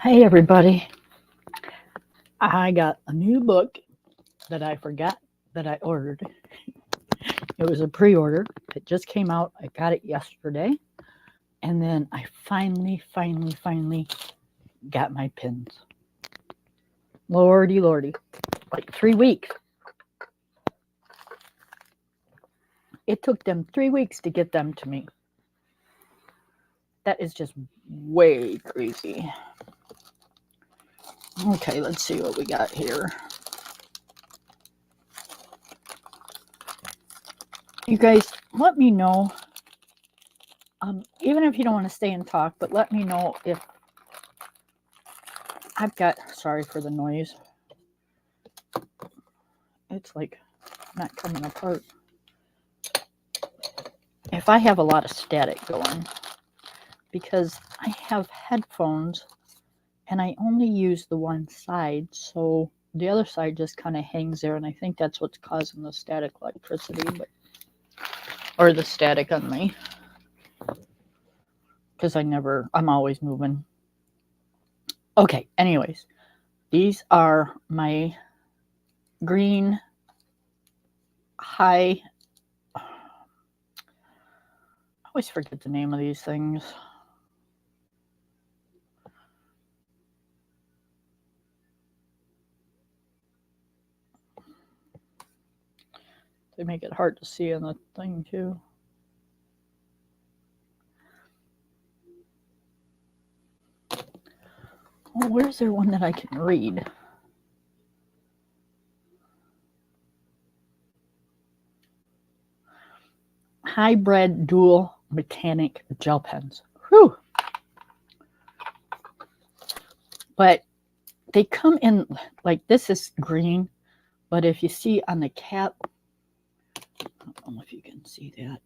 Hey everybody, I got a new book that I forgot that I ordered. It was a pre-order. It just came out. I got it yesterday. And then I finally got my pins. Lordy, like 3 weeks. It took them 3 weeks to get them to me. That is just way crazy. Okay, let's see what we got here. You guys, let me know, even if you don't want to stay and talk, but let me know if I've got, sorry for the noise. It's like not coming apart. If I have a lot of static going, because I have headphones and I only use the one side, so the other side just kind of hangs there, and I think that's what's causing the static electricity, or the static on me, because I'm always moving. Okay, anyways, these are my green high, I always forget the name of these things. They make it hard to see on the thing too. Oh, where's there one that I can read? Hybrid dual mechanic gel pens. Whew. But they come in, like, this is green, but if you see on the cap, I don't know if you can see that.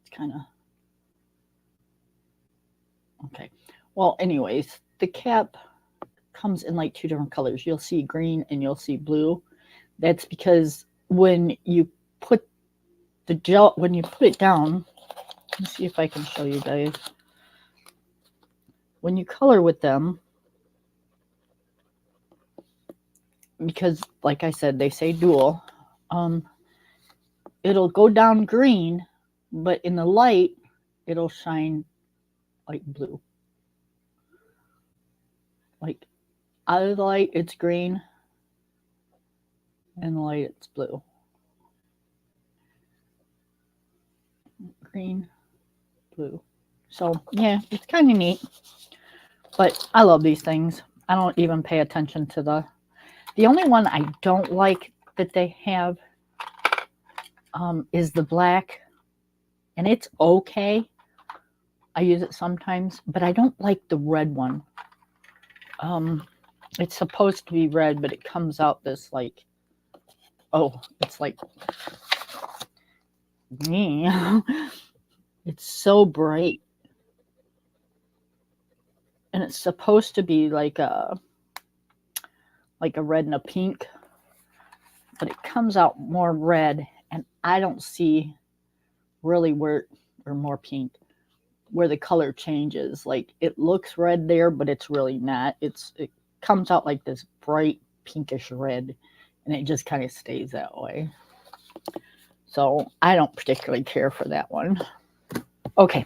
It's kind of, okay. Well, anyways, the cap comes in like 2 different colors. You'll see green and you'll see blue. That's because when you put the gel, when you put it down, let's see if I can show you guys. When you color with them, because like I said, they say dual, it'll go down green, but in the light, it'll shine like blue. Like out of the light, it's green, and in the light, it's blue. Green, blue. So yeah, it's kind of neat. But I love these things. I don't even pay attention to the only one I don't like that they have is the black, and it's okay. I use it sometimes, but I don't like the red one. It's supposed to be red, but it comes out this like, oh, it's like, it's so bright. And it's supposed to be like a red and a pink, but it comes out more red, and I don't see really where, or more pink, where the color changes. Like it looks red there, but it's really not. It comes out like this bright pinkish red, and it just kind of stays that way. So I don't particularly care for that one. Okay,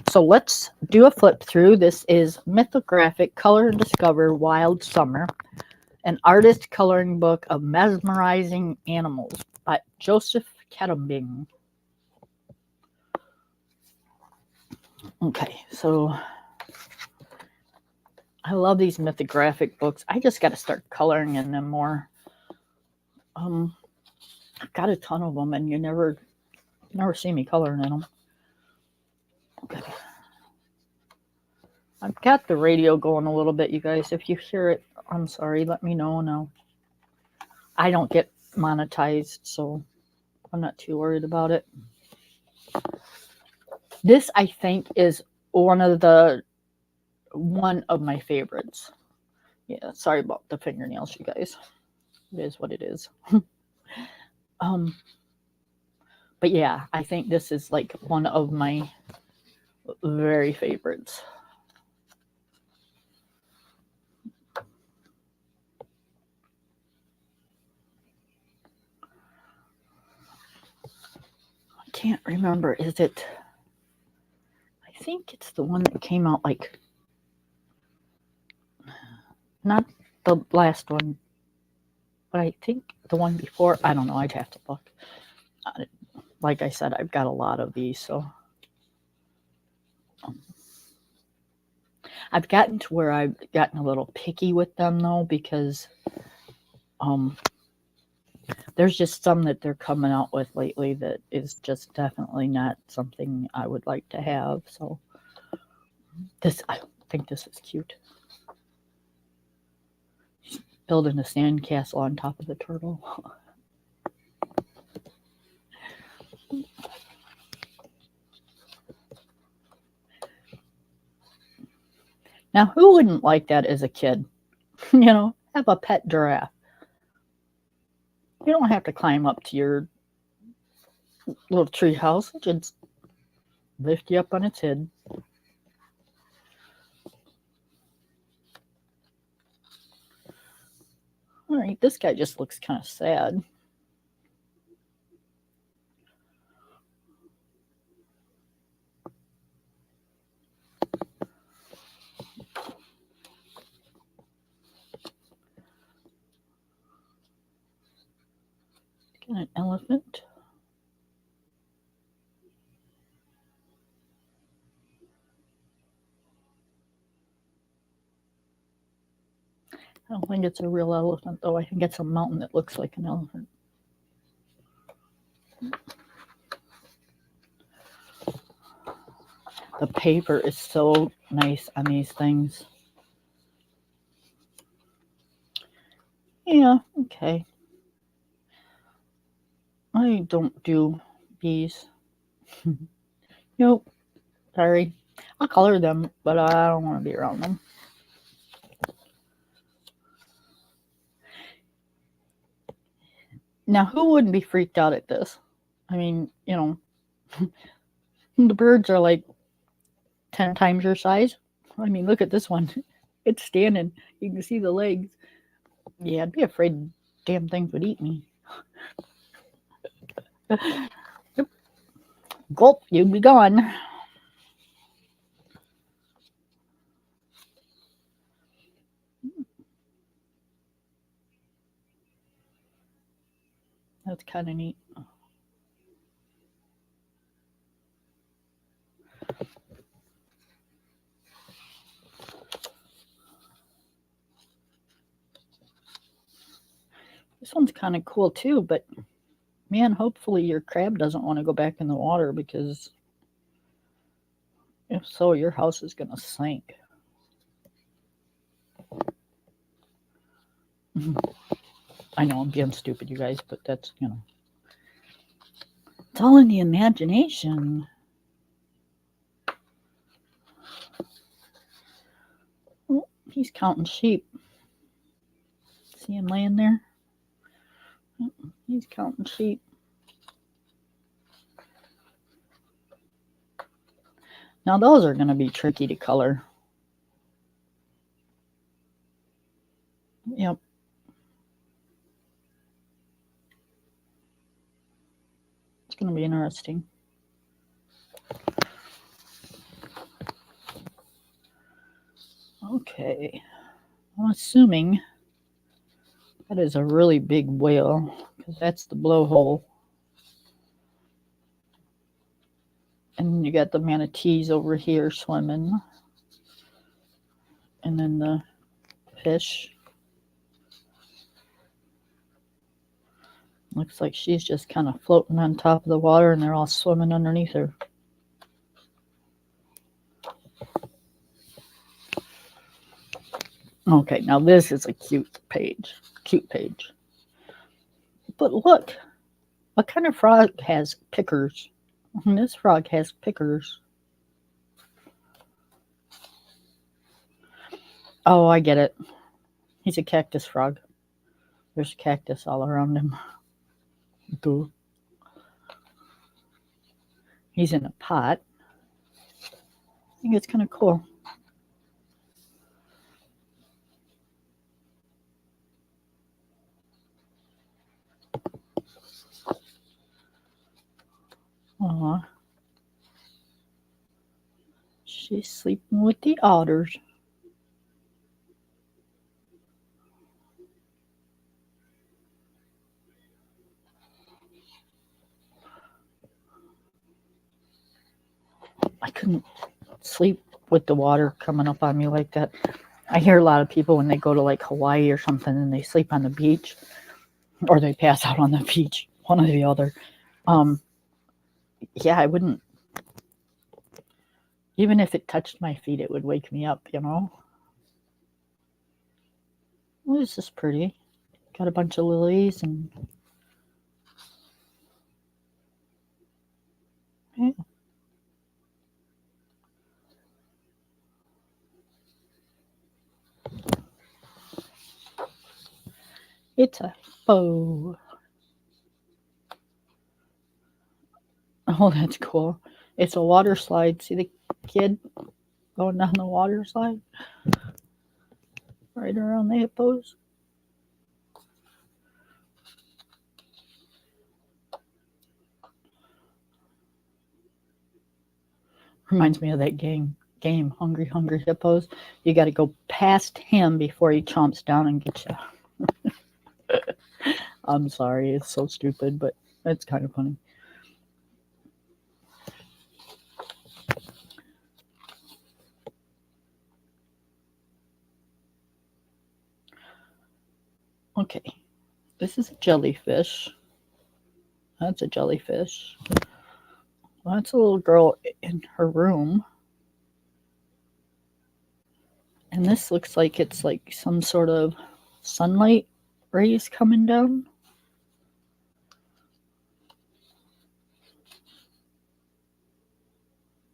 so let's do a flip through. This is Mythographic Color and Discover Wild Summer, an artist coloring book of mesmerizing animals by Joseph Kettlebing. Okay, so I love these mythographic books. I just got to start coloring in them more. I've got a ton of them, and you never see me coloring in them. Okay. I've got the radio going a little bit, you guys. If you hear it, I'm sorry. Let me know now. I don't get monetized, so I'm not too worried about it. This, I think, is one of my favorites. Yeah, sorry about the fingernails, you guys. It is what it is. But yeah, I think this is like one of my very favorites. can't remember. Is it? I think it's the one that came out like, not the last one, but I think the one before. I don't know. I'd have to look. Like I said, I've got a lot of these, so I've gotten to where I've gotten a little picky with them though, because there's just some that they're coming out with lately that is just definitely not something I would like to have. So this, I think this is cute. Building a sandcastle on top of the turtle. Now, who wouldn't like that as a kid? You know, have a pet giraffe. You don't have to climb up to your little tree house. It just lift you up on its head. All right, this guy just looks kind of sad. Got an elephant. I don't think it's a real elephant, though. I think it's a mountain that looks like an elephant. The paper is so nice on these things. Yeah, okay. I don't do bees. Nope. Sorry. I'll color them, but I don't want to be around them. Now, who wouldn't be freaked out at this? I mean, you know, the birds are like 10 times your size. I mean, look at this one. It's standing. You can see the legs. Yeah, I'd be afraid damn things would eat me. Gulp, you'd be gone. That's kind of neat. This one's kind of cool too, but man, hopefully your crab doesn't want to go back in the water, because if so, your house is going to sink. I know I'm being stupid, you guys, but that's, you know, it's all in the imagination. Oh, he's counting sheep. See him laying there? He's counting sheep. Now those are going to be tricky to color. Yep. It's going to be interesting. Okay. I'm assuming that is a really big whale, because that's the blowhole. And you got the manatees over here swimming. And then the fish. Looks like she's just kind of floating on top of the water, and they're all swimming underneath her. Okay, now this is a cute page. Cute page. But look, what kind of frog has pickers? This frog has pickers. Oh, I get it. He's a cactus frog. There's cactus all around him. Duh. He's in a pot. I think it's kind of cool. She's sleeping with the otters. I couldn't sleep with the water coming up on me like that. I hear a lot of people when they go to like Hawaii or something and they sleep on the beach or they pass out on the beach, one or the other. Yeah, I wouldn't. Even if it touched my feet, it would wake me up, you know? Oh, this is pretty. Got a bunch of lilies and... Yeah. It's a bow. Oh, that's cool. It's a water slide. See the kid going down the water slide? Right around the hippos. Reminds me of that game, Hungry Hungry Hippos. You got to go past him before he chomps down and gets you. I'm sorry, it's so stupid, but it's kind of funny. Okay, this is a jellyfish. That's a jellyfish. Well, that's a little girl in her room. And this looks like it's like some sort of sunlight rays coming down.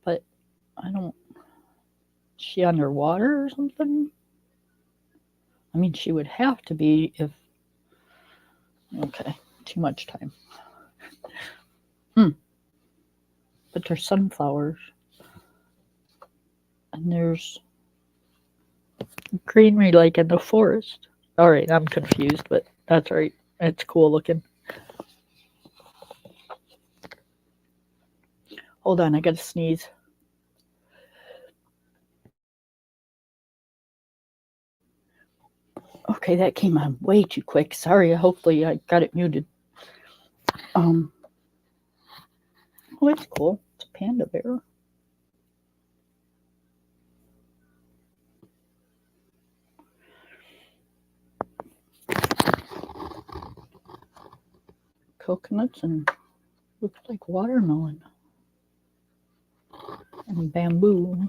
But I don't... Is she underwater or something? I mean, she would have to be if... Okay, too much time. But there's sunflowers. And there's greenery like in the forest. Alright, I'm confused, but that's right. It's cool looking. Hold on, I gotta sneeze. Okay, that came on way too quick. Sorry, hopefully I got it muted. Oh, that's cool. It's a panda bear. Coconuts and looks like watermelon. And bamboo.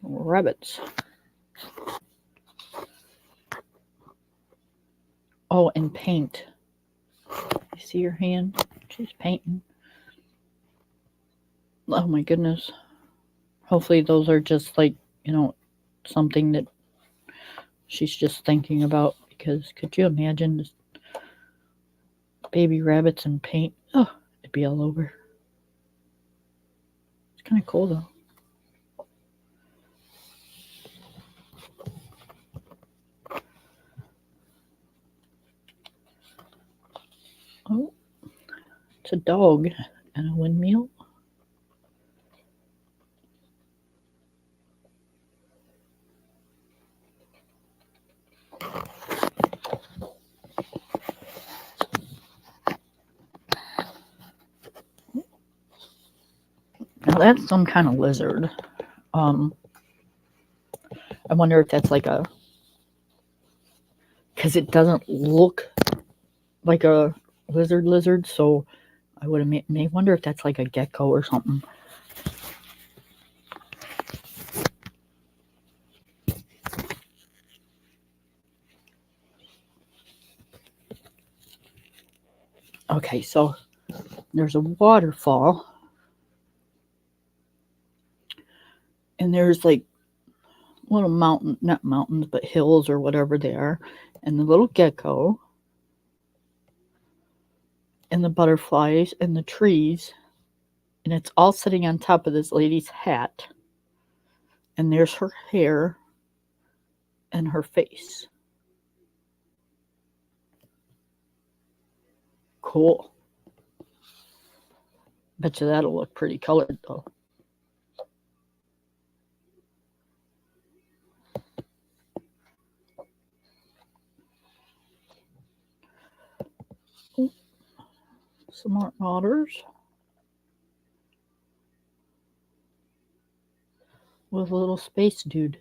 Rabbits. Oh, and paint. You see her hand? She's painting. Oh my goodness. Hopefully those are just like, you know, something that she's just thinking about, because could you imagine just baby rabbits and paint? Oh, it'd be all over. It's kind of cool though. Oh, it's a dog and a windmill. Now that's some kind of lizard. I wonder if that's like a... Because it doesn't look like a lizard, so I would have may wonder if that's like a gecko or something. Okay, so there's a waterfall, and there's like little not mountains, but hills or whatever they are, and the little gecko, and the butterflies, and the trees, and it's all sitting on top of this lady's hat, and there's her hair and her face. Cool. Bet you that'll look pretty colored though. Some more otters with a little space dude.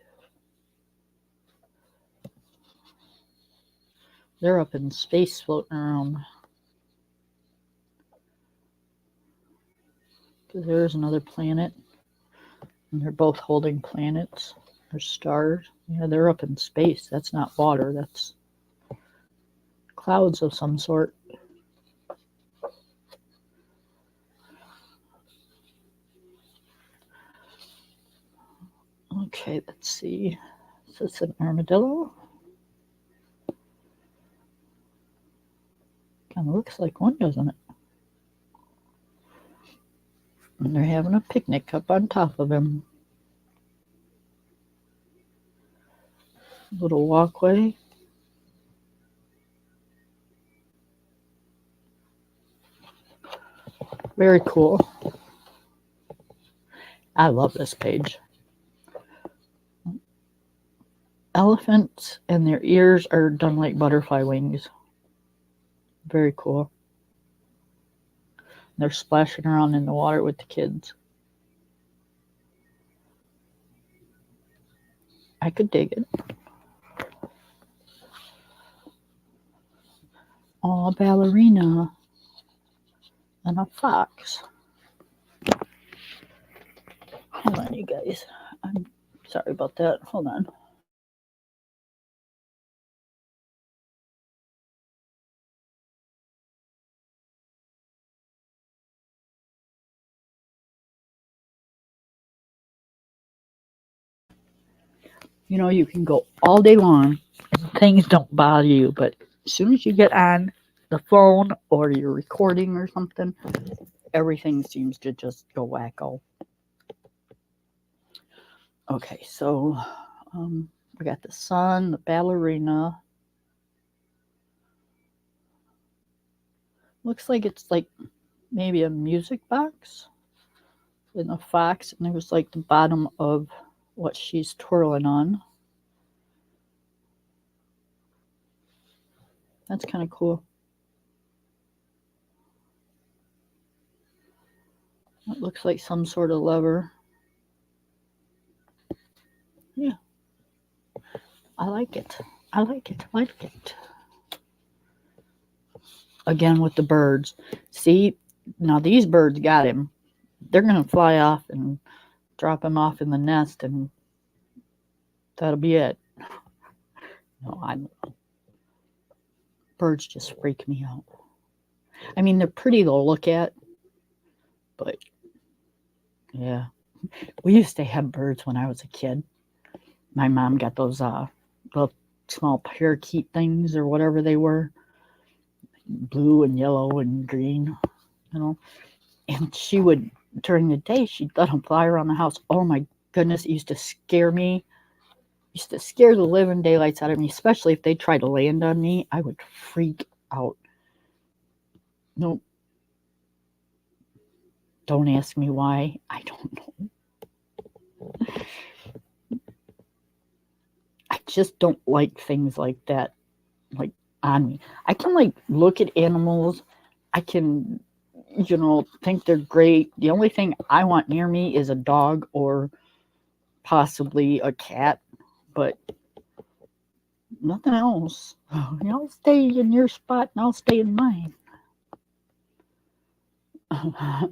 They're up in space floating around. There's another planet. And they're both holding planets or stars. Yeah, they're up in space. That's not water. That's clouds of some sort. Okay, let's see. Is this an armadillo? Kind of looks like one, doesn't it? And they're having a picnic up on top of him. Little walkway. Very cool. I love this page. Elephants and their ears are done like butterfly wings. Very cool. They're splashing around in the water with the kids. I could dig it. Oh, ballerina and a fox. Hold on, you guys. I'm sorry about that. Hold on. You know, you can go all day long and things don't bother you, but as soon as you get on the phone or you're recording or something, everything seems to just go wacko. Okay, so we got the sun, the ballerina. Looks like it's like maybe a music box and a fox, and there's like the bottom of what she's twirling on. That's kind of cool. It looks like some sort of lever. Yeah. I like it. I like it. I like it. Again with the birds. See, now these birds got him. They're going to fly off and drop him off in the nest, and that'll be it. No, I don't know. Birds just freak me out. I mean, they're pretty to look at, but yeah. We used to have birds when I was a kid. My mom got those little small parakeet things or whatever they were, blue and yellow and green, you know. And she would, during the day, she'd let them fly around the house. Oh my goodness, it used to scare me. It used to scare the living daylights out of me, especially if they tried to land on me. I would freak out. Nope. Don't ask me why. I don't know. I just don't like things like that, like on me. I can like look at animals. I can, think they're great. The only thing I want near me is a dog or possibly a cat, but nothing else. Y'all stay in your spot and I'll stay in mine. I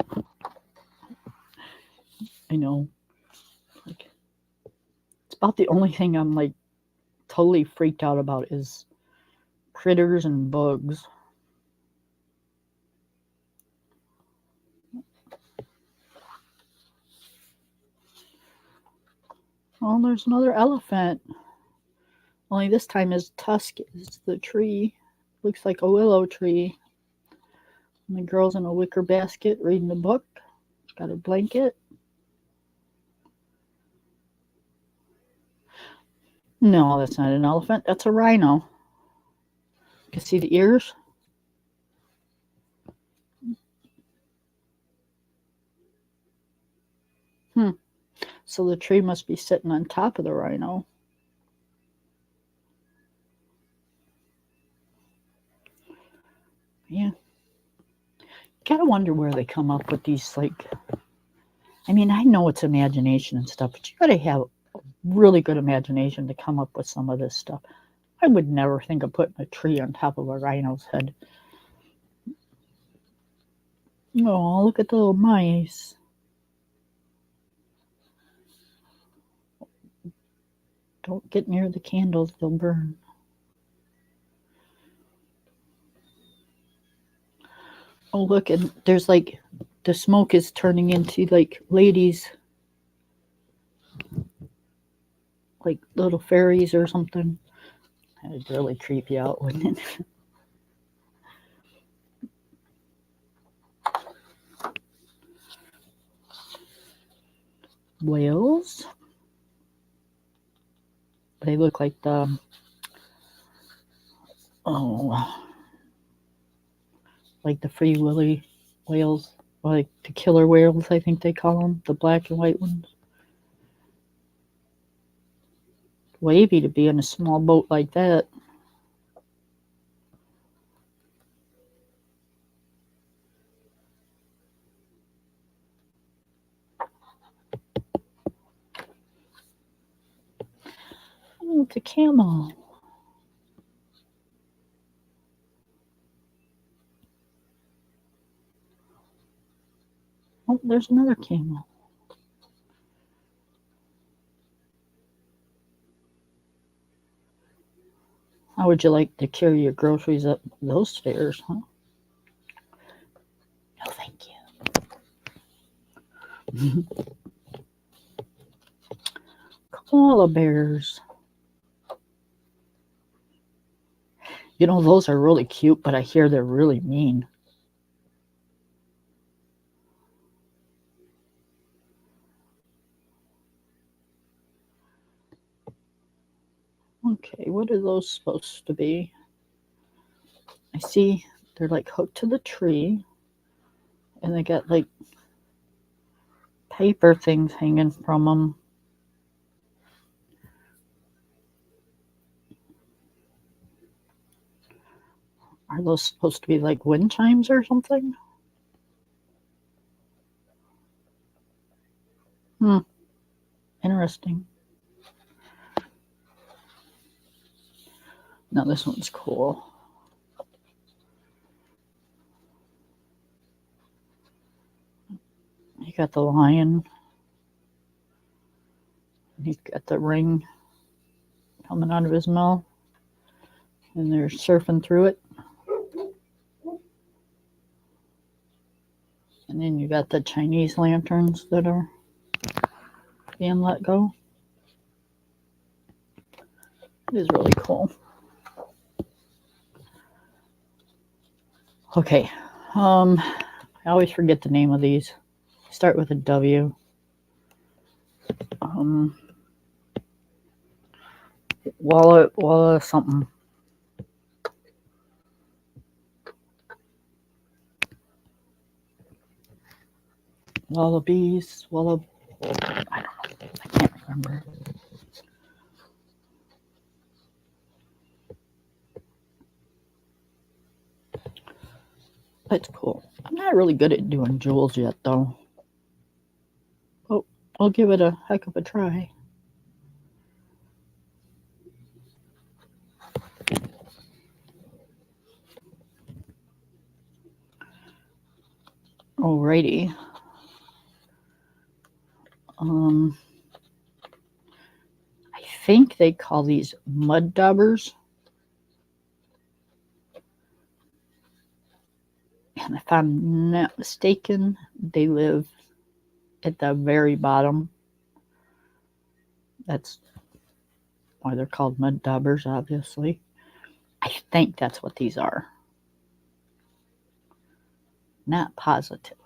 know. Like, it's about the only thing I'm like totally freaked out about is critters and bugs. Oh, there's another elephant. Only this time his tusk is the tree. Looks like a willow tree. And the girl's in a wicker basket reading a book. Got a blanket. No, that's not an elephant. That's a rhino. You can see the ears. So the tree must be sitting on top of the rhino. Yeah. Gotta wonder where they come up with these, like, I mean, I know it's imagination and stuff, but you gotta have a really good imagination to come up with some of this stuff. I would never think of putting a tree on top of a rhino's head. Oh, look at the little mice. Don't get near the candles, they'll burn. Oh, look, and there's like, the smoke is turning into like ladies, like little fairies or something. That'd really creep you out, wouldn't it? Whales. They look like the, like the free willy whales, like the killer whales, I think they call them, the black and white ones. Wavy to be in a small boat like that. Oh, it's a camel. Oh, there's another camel. How would you like to carry your groceries up those stairs, huh? No, thank you. Koala bears. You know, those are really cute, but I hear they're really mean. Okay, what are those supposed to be? I see they're like hooked to the tree, and they got like paper things hanging from them. Are those supposed to be like wind chimes or something? Interesting. Now this one's cool. You got the lion. He's got the ring coming out of his mouth, and they're surfing through it. And then you got the Chinese lanterns that are being let go. It is really cool. Okay, I always forget the name of these. Start with a W. Walla something. Wallabies, I don't know. I can't remember. That's cool. I'm not really good at doing jewels yet, though. Oh, I'll give it a heck of a try. Alrighty. I think they call these mud daubers. And if I'm not mistaken, they live at the very bottom. That's why they're called mud daubers, obviously. I think that's what these are. Not positive.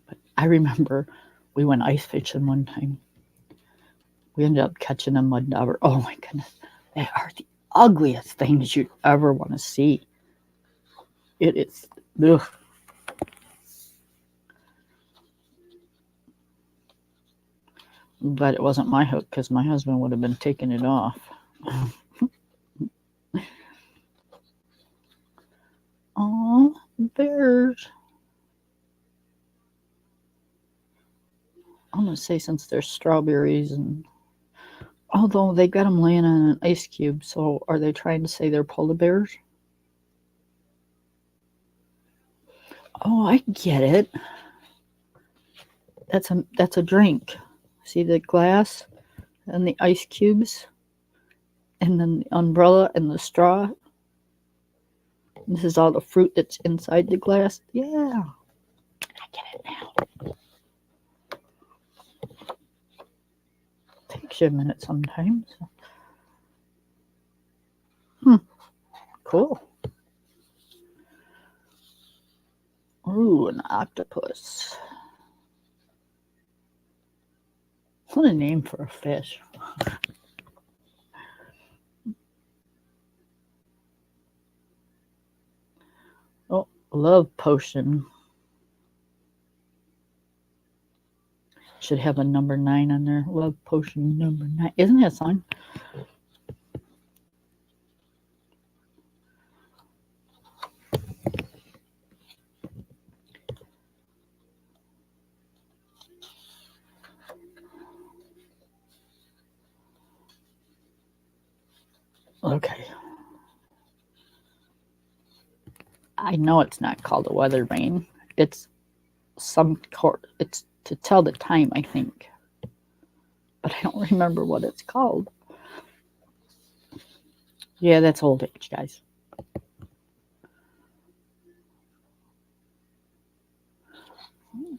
But I remember we went ice fishing one time. We ended up catching a mud dauber. Oh my goodness. They are the ugliest things you'd ever want to see. It is. Ugh. But it wasn't my hook because my husband would have been taking it off. Oh, bears. I'm going to say since they're strawberries, and although they got them laying on an ice cube, so are they trying to say they're polar bears? Oh, I get it. That's a drink. See the glass and the ice cubes, and then the umbrella and the straw. This is all the fruit that's inside the glass. Yeah, I get it now. Takes you a minute sometimes. Cool. Ooh, an octopus. What a name for a fish. Oh, love potion. Should have a number 9 on there. Love potion number 9. Isn't that a song? Okay. I know it's not called a weather vane. It's it's to tell the time, I think. But I don't remember what it's called. Yeah, that's old age, guys.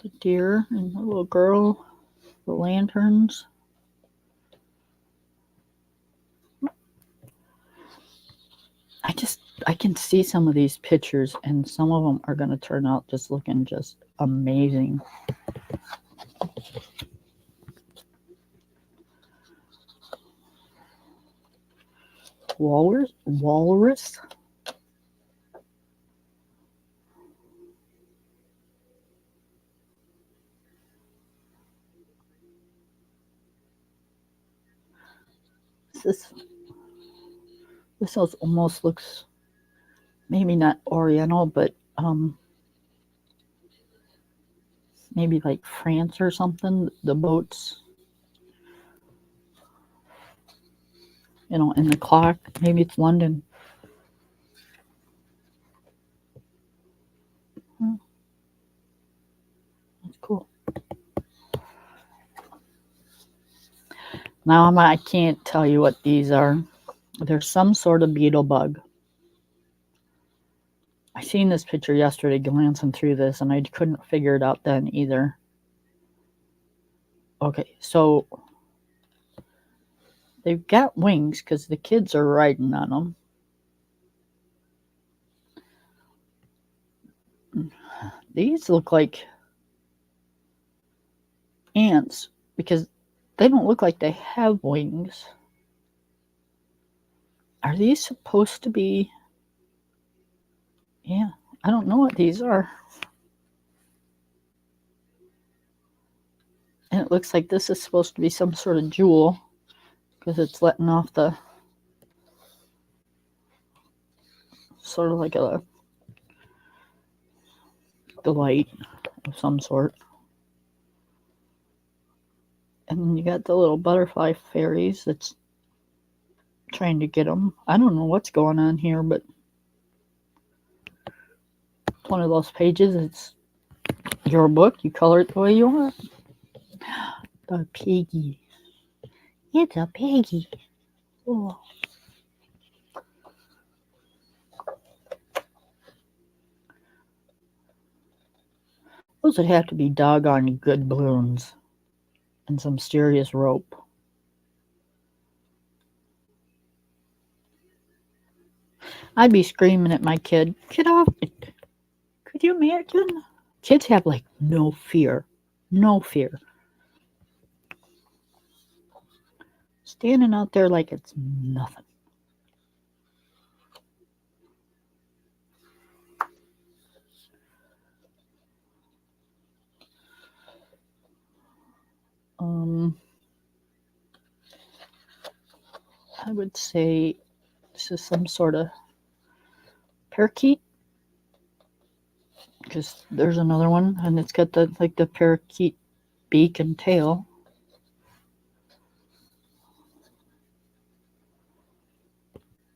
The deer and the little girl, the lanterns. I can see some of these pictures, and some of them are going to turn out just looking just amazing. Walrus. This almost looks maybe not Oriental, but maybe like France or something. The boats, and the clock. Maybe it's London. That's cool. Now I can't tell you what these are. There's some sort of beetle bug. I seen this picture yesterday glancing through this, and I couldn't figure it out then either. Okay, so they've got wings because the kids are riding on them. These look like ants because they don't look like they have wings. Are these supposed to be? Yeah, I don't know what these are. And it looks like this is supposed to be some sort of jewel because it's letting off the sort of like the light of some sort. And then you got the little butterfly fairies that's trying to get them. I don't know what's going on here, but it's one of those pages. It's your book. You color it the way you want. The piggy. It's a piggy. Oh. Those would have to be doggone good balloons and some serious rope. I'd be screaming at my kid, "Get off it." Could you imagine? Kids have like no fear. No fear. Standing out there like it's nothing. I would say this is some sort of parakeet, because there's another one and it's got the like the parakeet beak and tail.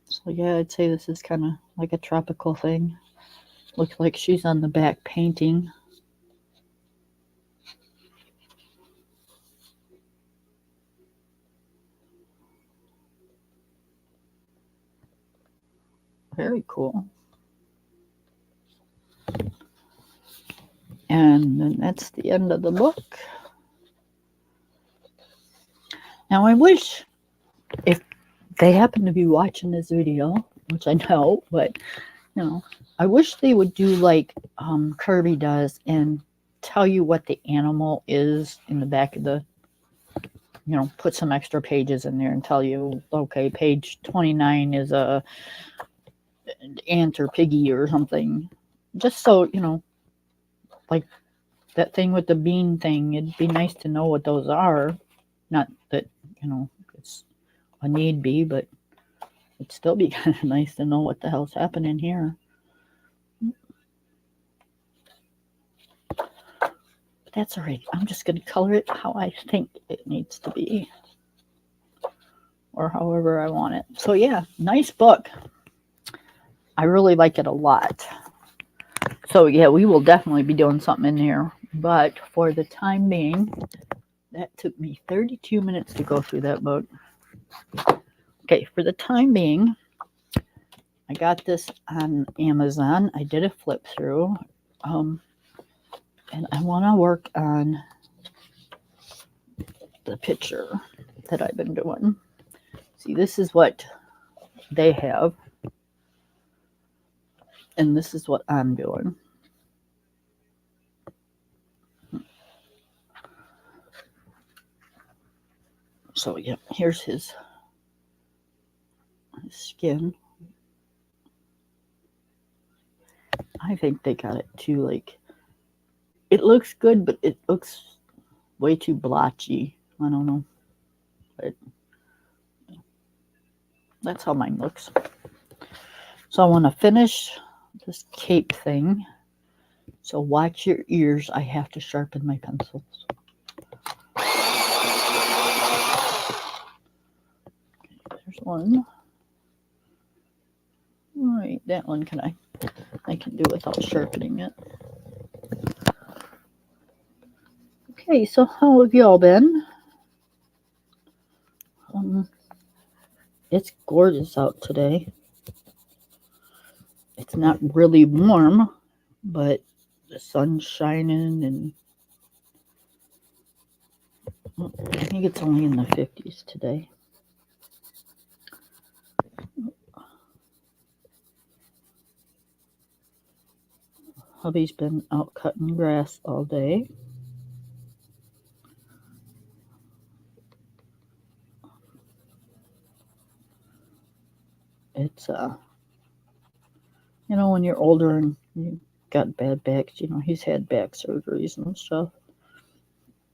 So yeah, I'd say this is kind of like a tropical thing. Looks like she's on the back painting. Very cool. And then that's the end of the book. Now I wish, if they happen to be watching this video, which I know, but you know, I wish they would do like Kirby does and tell you what the animal is in the back of the, you know, put some extra pages in there and tell you, okay, page 29 is a ant or piggy or something. Just so, you know, like that thing with the bean thing, it'd be nice to know what those are. Not that, you know, it's a need be, but it'd still be kind of nice to know what the hell's happening here. But that's all right. I'm just going to color it how I think it needs to be, or however I want it. So yeah, nice book. I really like it a lot. So yeah, we will definitely be doing something in here. But for the time being, that took me 32 minutes to go through that book. Okay, for the time being, I got this on Amazon. I did a flip through. And I want to work on the picture that I've been doing. See, this is what they have. And this is what I'm doing. So yeah, here's his skin. I think they got it too, like, it looks good, but it looks way too blotchy. I don't know. But that's how mine looks. So I want to finish this cape thing. So watch your ears. I have to sharpen my pencils. There's one. All right, that one I can do without sharpening it. Okay, so how have y'all been? It's gorgeous out today. It's not really warm, but the sun's shining, and I think it's only in the 50s today. Hubby's been out cutting grass all day. It's you know, when you're older and you got bad backs, you know, he's had back surgeries and stuff.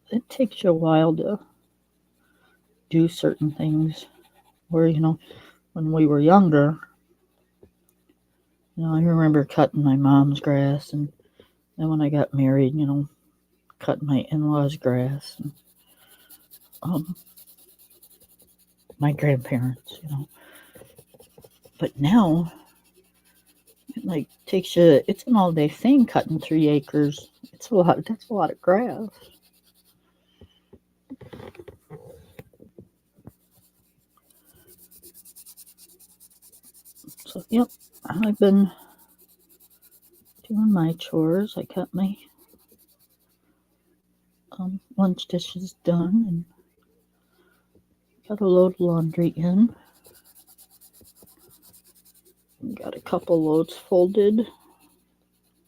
It takes you a while to do certain things. Where, you know, when we were younger, you know, I remember cutting my mom's grass, and then when I got married, you know, cutting my in-laws' grass, and my grandparents, you know. But now, it like takes you, it's an all-day thing cutting 3 acres. It's a lot. That's a lot of grass. So yep, I've been doing my chores. I got my lunch dishes done and got a load of laundry in. Got a couple loads folded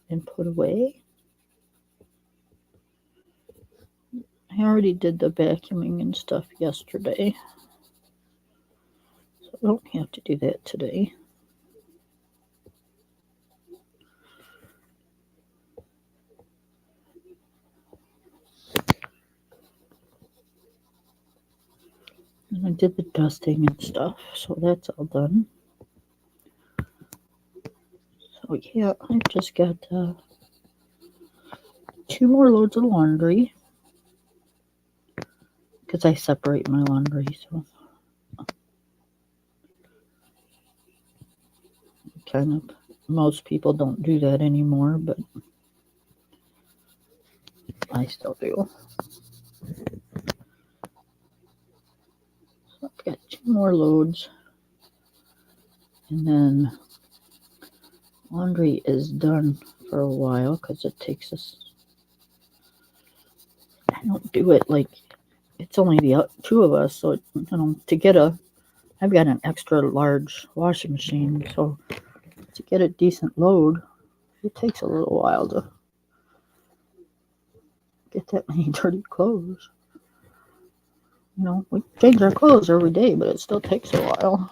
and put away. I already did the vacuuming and stuff yesterday, so I don't have to do that today. And I did the dusting and stuff, so that's all done. So yeah, I just got 2 more loads of laundry because I separate my laundry, so kind of most people don't do that anymore, but I still do. So I've got 2 more loads, and then laundry is done for a while because it takes us. I don't do it like it's only the 2 of us, so to get I've got an extra large washing machine, so to get a decent load, it takes a little while to get that many dirty clothes. We change our clothes every day, but it still takes a while.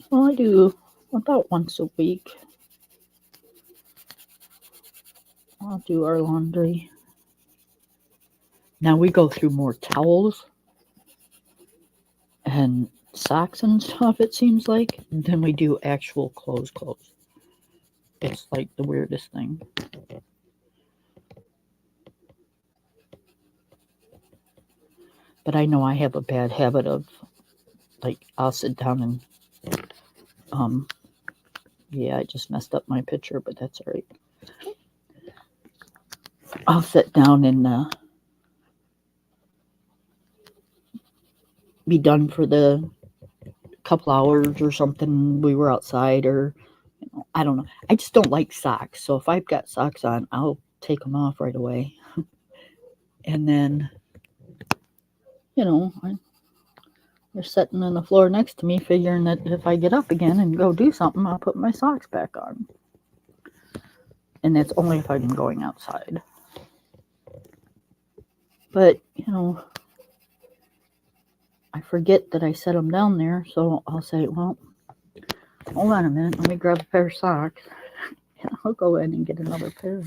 Well, I do about once a week. I'll do our laundry. Now we go through more towels and socks and stuff, it seems like, than we do actual clothes. It's like the weirdest thing. But I know I have a bad habit of, like, I'll sit down and, yeah, I just messed up my picture, but that's all right. I'll sit down and be done for the couple hours or something. We were outside, or I don't know. I just don't like socks. So if I've got socks on, I'll take them off right away. And then, they're sitting on the floor next to me, figuring that if I get up again and go do something, I'll put my socks back on. And that's only if I'm going outside. But, I forget that I set them down there, so I'll say, well, hold on a minute, let me grab a pair of socks, and I'll go in and get another pair.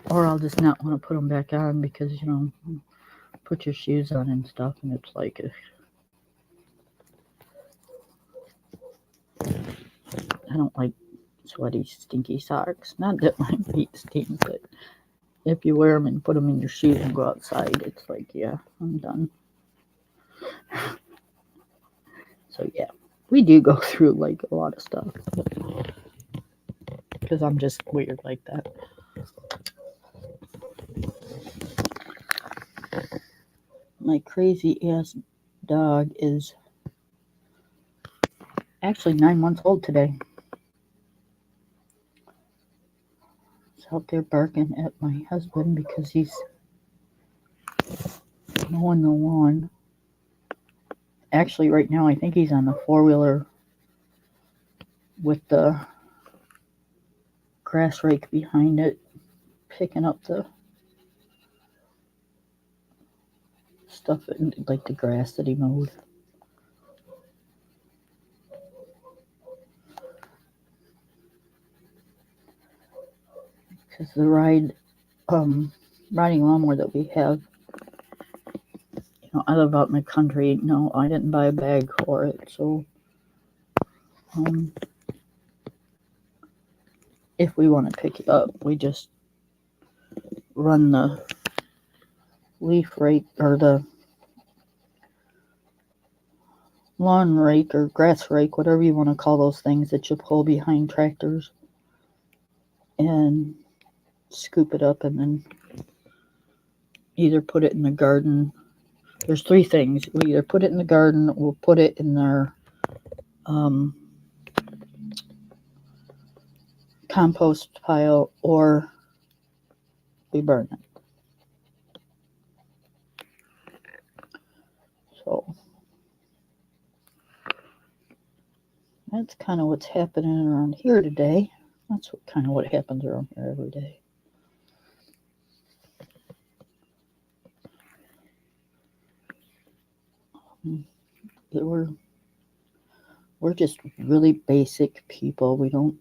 Or I'll just not want to put them back on because, put your shoes on and stuff, and it's like, I don't like sweaty, stinky socks. Not that my feet stink, but if you wear them and put them in your shoes and go outside, it's like, yeah, I'm done. So yeah, we do go through like a lot of stuff because I'm just weird like that. My crazy ass dog is actually 9 months old today. He's out there barking at my husband because he's mowing the lawn. Actually, right now, I think he's on the 4-wheeler with the grass rake behind it, picking up the stuff, like the grass that he mowed. Because the riding lawnmower that we have, I live out in the country. No, I didn't buy a bag for it, so if we want to pick it up, we just run the leaf rake or the lawn rake or grass rake, whatever you want to call those things that you pull behind tractors, and scoop it up and then either put it in the garden. There's 3 things. We either put it in the garden, we'll put it in our compost pile, or we burn it. So that's kind of what's happening around here today. That's kind of what happens around here every day. we're just really basic people. We don't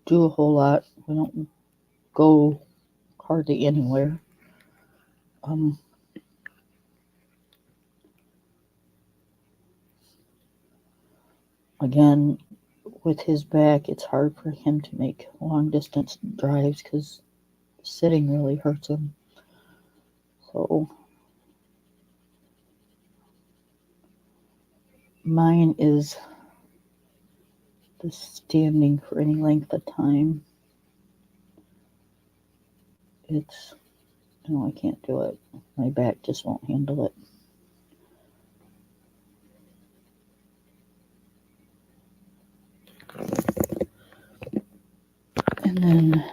do a whole lot. We don't go hardly anywhere. Again, with his back, it's hard for him to make long distance drives because sitting really hurts him. So mine is the standing for any length of time. It's, no, I can't do it. My back just won't handle it. And then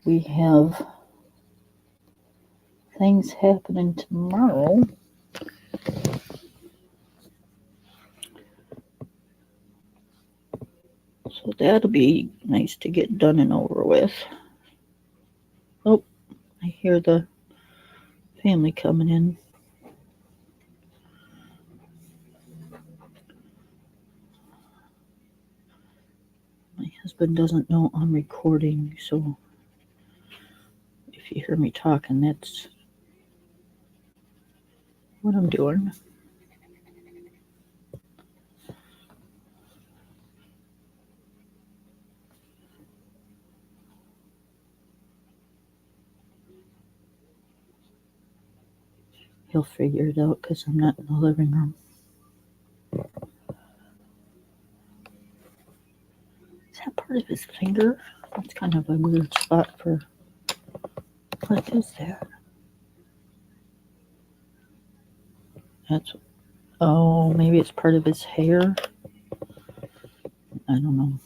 we have things happening tomorrow. So that'll be nice to get done and over with. Oh, I hear the family coming in. My husband doesn't know I'm recording, so if you hear me talking, that's what I'm doing. He'll figure it out because I'm not in the living room. Is that part of his finger? That's kind of a weird spot for. What is that? That's. Oh, maybe it's part of his hair. I don't know.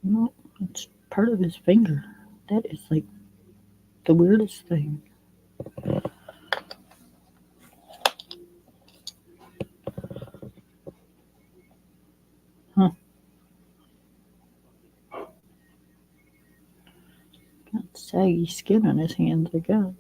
No, it's part of his finger. That is like the weirdest thing. Huh. Got saggy skin on his hands, I guess.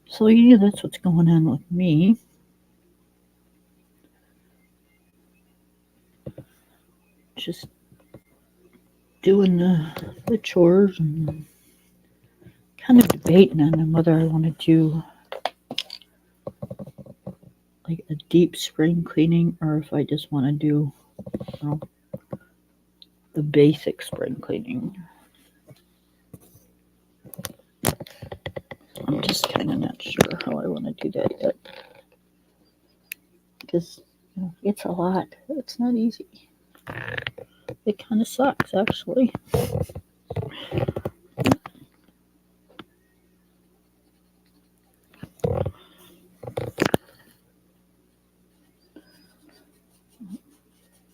So yeah, that's what's going on with me. Just doing the chores and kind of debating on whether I want to do like a deep spring cleaning or if I just want to do the basic spring cleaning. I'm just kind of not sure how I want to do that yet because it's a lot. It's not easy. It kind of sucks, actually.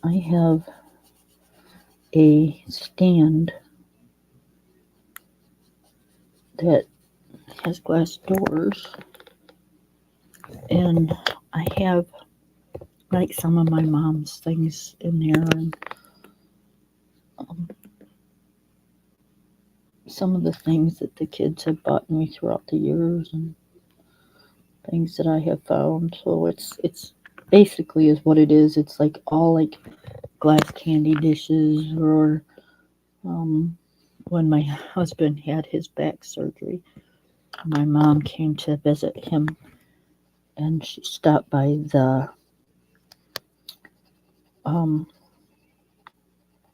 I have a stand that has glass doors, and I have like some of my mom's things in there, and some of the things that the kids have bought me throughout the years, and things that I have found. So it's basically is what it is. It's like all like glass candy dishes, or when my husband had his back surgery, my mom came to visit him, and she stopped by the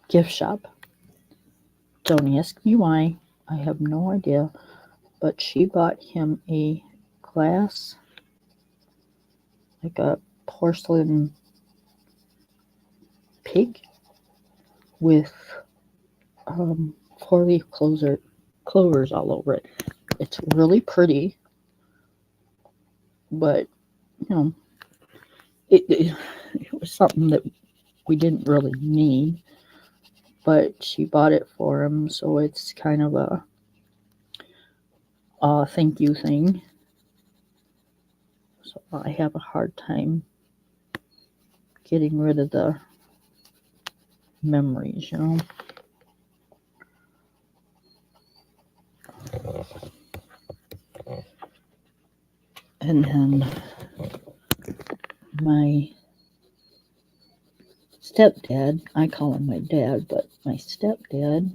gift shop. Don't ask me why. I have no idea. But she bought him a glass, like a porcelain pig with 4-leaf clovers all over it. It's really pretty, but it was something that we didn't really need. But she bought it for him, so it's kind of a thank you thing. So I have a hard time getting rid of the memories, you know. And then my stepdad, I call him my dad, but my stepdad,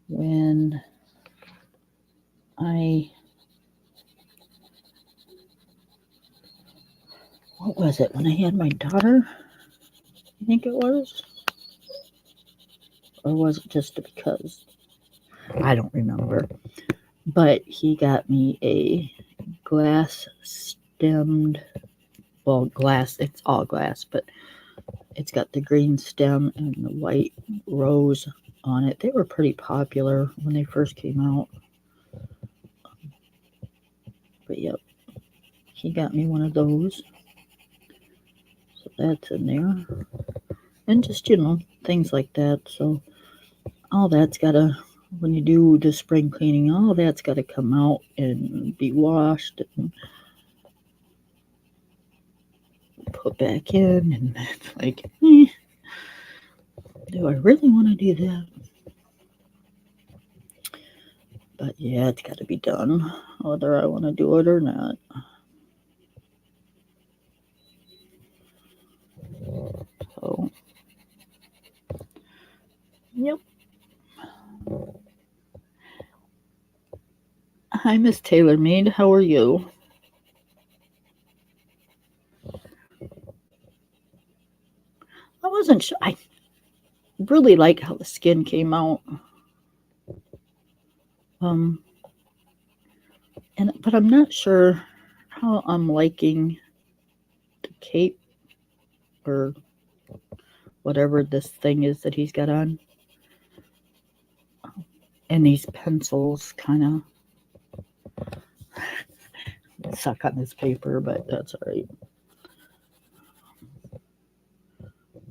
when what was it, when I had my daughter, I think it was? Or was it just because? I don't remember. But he got me a glass stemmed, well, glass, it's all glass, but it's got the green stem and the white rose on it. They were pretty popular when they first came out. But yep, he got me one of those. So that's in there. And just, you know, things like that. So all that's got to, when you do the spring cleaning, all that's got to come out and be washed and put back in. And it's like, do I really want to do that? But yeah, it's got to be done, whether I want to do it or not. So, yep. Hi, Miss Taylor Made. How are you? I wasn't sure. I really like how the skin came out. But I'm not sure how I'm liking the cape or whatever this thing is that he's got on. And these pencils kind of suck on this paper, but that's all right.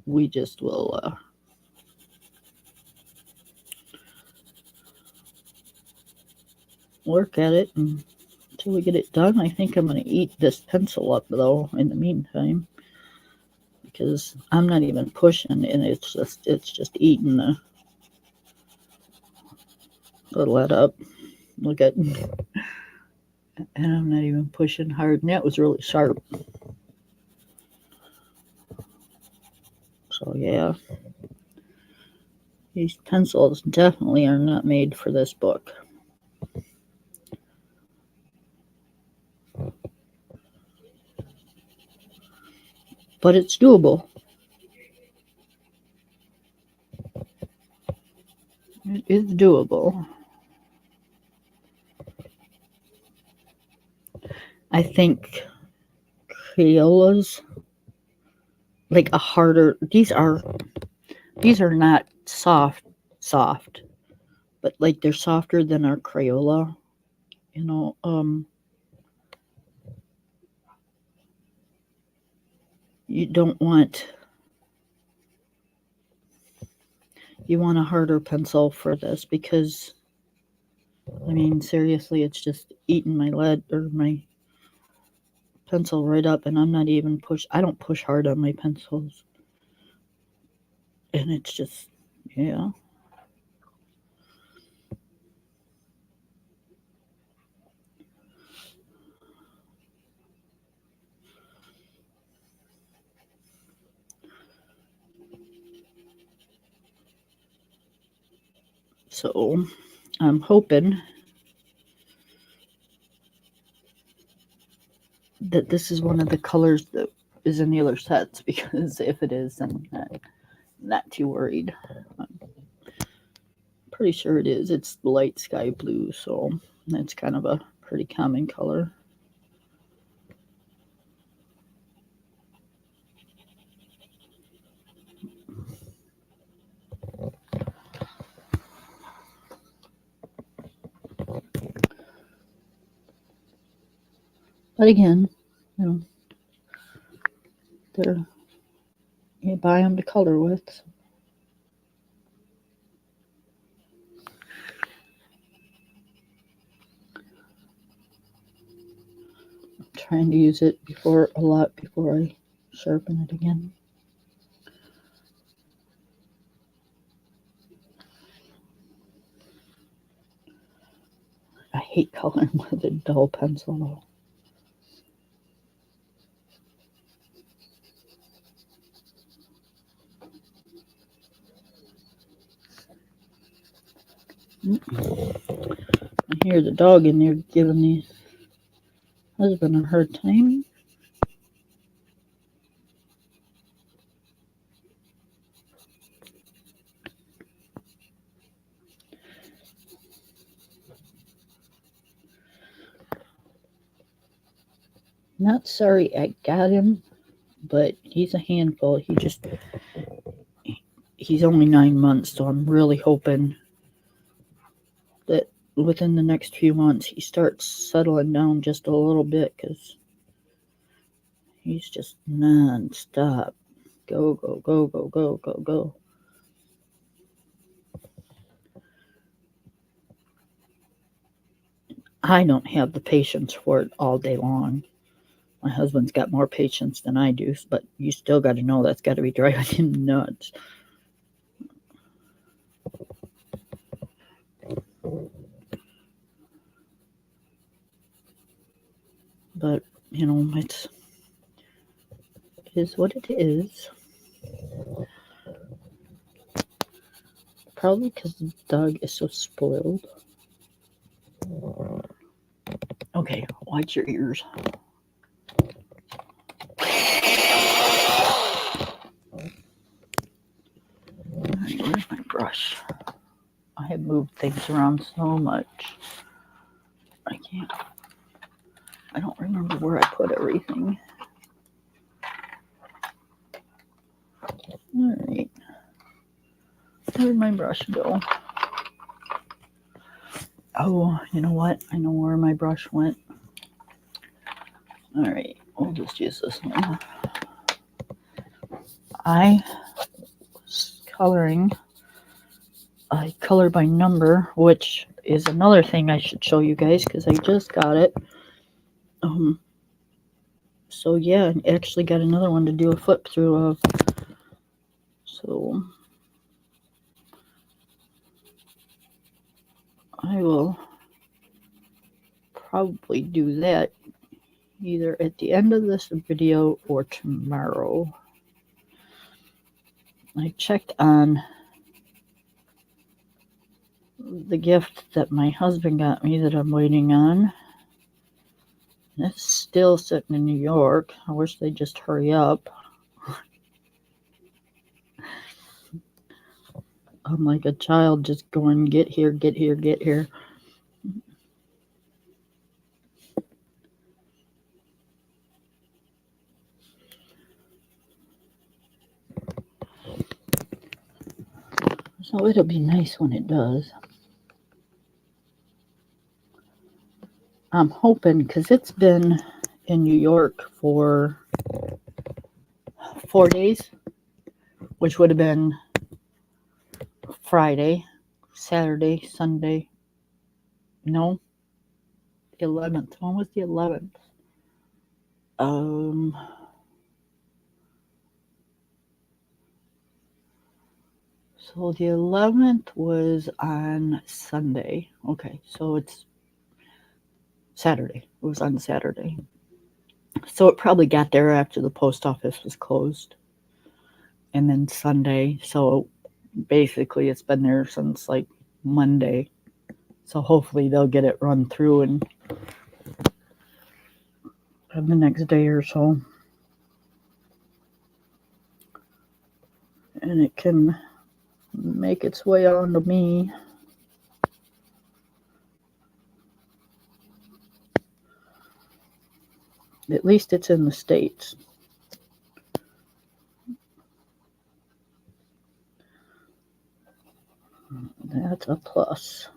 We just will work at it until we get it done. I think I'm going to eat this pencil up, though, in the meantime, because I'm not even pushing, and it's just eating the lead up. Look at, and I'm not even pushing hard, and that was really sharp. So yeah, these pencils definitely are not made for this book. But it's doable. It is doable. I think Crayolas, like a harder, these are not soft, but like they're softer than our Crayola, you know. You don't want, you want a harder pencil for this, because I mean, seriously, it's just eating my lead or my pencil right up, and I'm not even I don't push hard on my pencils, and it's just, yeah. So I'm hoping that this is one of the colors that is in the other sets, because if it is, then I'm not too worried. I'm pretty sure it is. It's light sky blue, so that's kind of a pretty common color. But again, you know, you buy them to color with. I'm trying to use it a lot before I sharpen it again. I hate coloring with a dull pencil though. I hear the dog in there giving the husband a hard time. Not sorry I got him, but he's a handful. He's only 9 months, so I'm really hoping that within the next few months he starts settling down just a little bit, because he's just non-stop. Go, go, go, go, go, go, go. I don't have the patience for it all day long. My husband's got more patience than I do, but you still got to know that's got to be driving him nuts. But, you know, it is what it is. Probably because the dog is so spoiled. Okay, watch your ears. Where's my brush? I have moved things around so much. I don't remember where I put everything. Alright. Where'd my brush go? Oh, you know what? I know where my brush went. Alright, we'll just use this one. I was coloring a color by number, which is another thing I should show you guys because I just got it. So yeah, I actually got another one to do a flip through of. So I will probably do that either at the end of this video or tomorrow. I checked on the gift that my husband got me that I'm waiting on. It's still sitting in New York. I wish they'd just hurry up. I'm like a child just going, get here, get here, get here. So it'll be nice when it does. I'm hoping, because it's been in New York for 4 days, which would have been Friday, Saturday, Sunday. No, the 11th. When was the 11th? So the 11th was on Sunday. Okay, so it's Saturday. It was on Saturday. So it probably got there after the post office was closed. And then Sunday. So basically it's been there since like Monday. So hopefully they'll get it run through and the next day or so. And it can make its way onto me. At least it's in the States. That's a plus.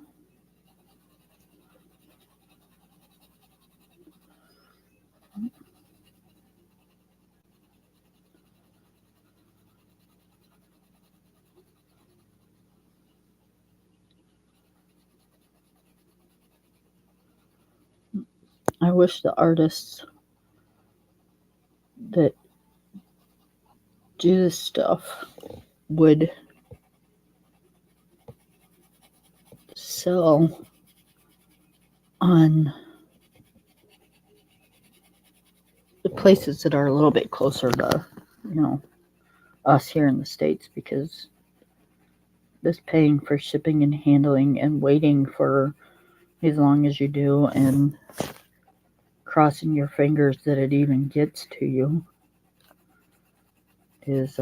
I wish the artists that do this stuff would sell on the places that are a little bit closer to, us here in the States, because this paying for shipping and handling and waiting for as long as you do and crossing your fingers that it even gets to you is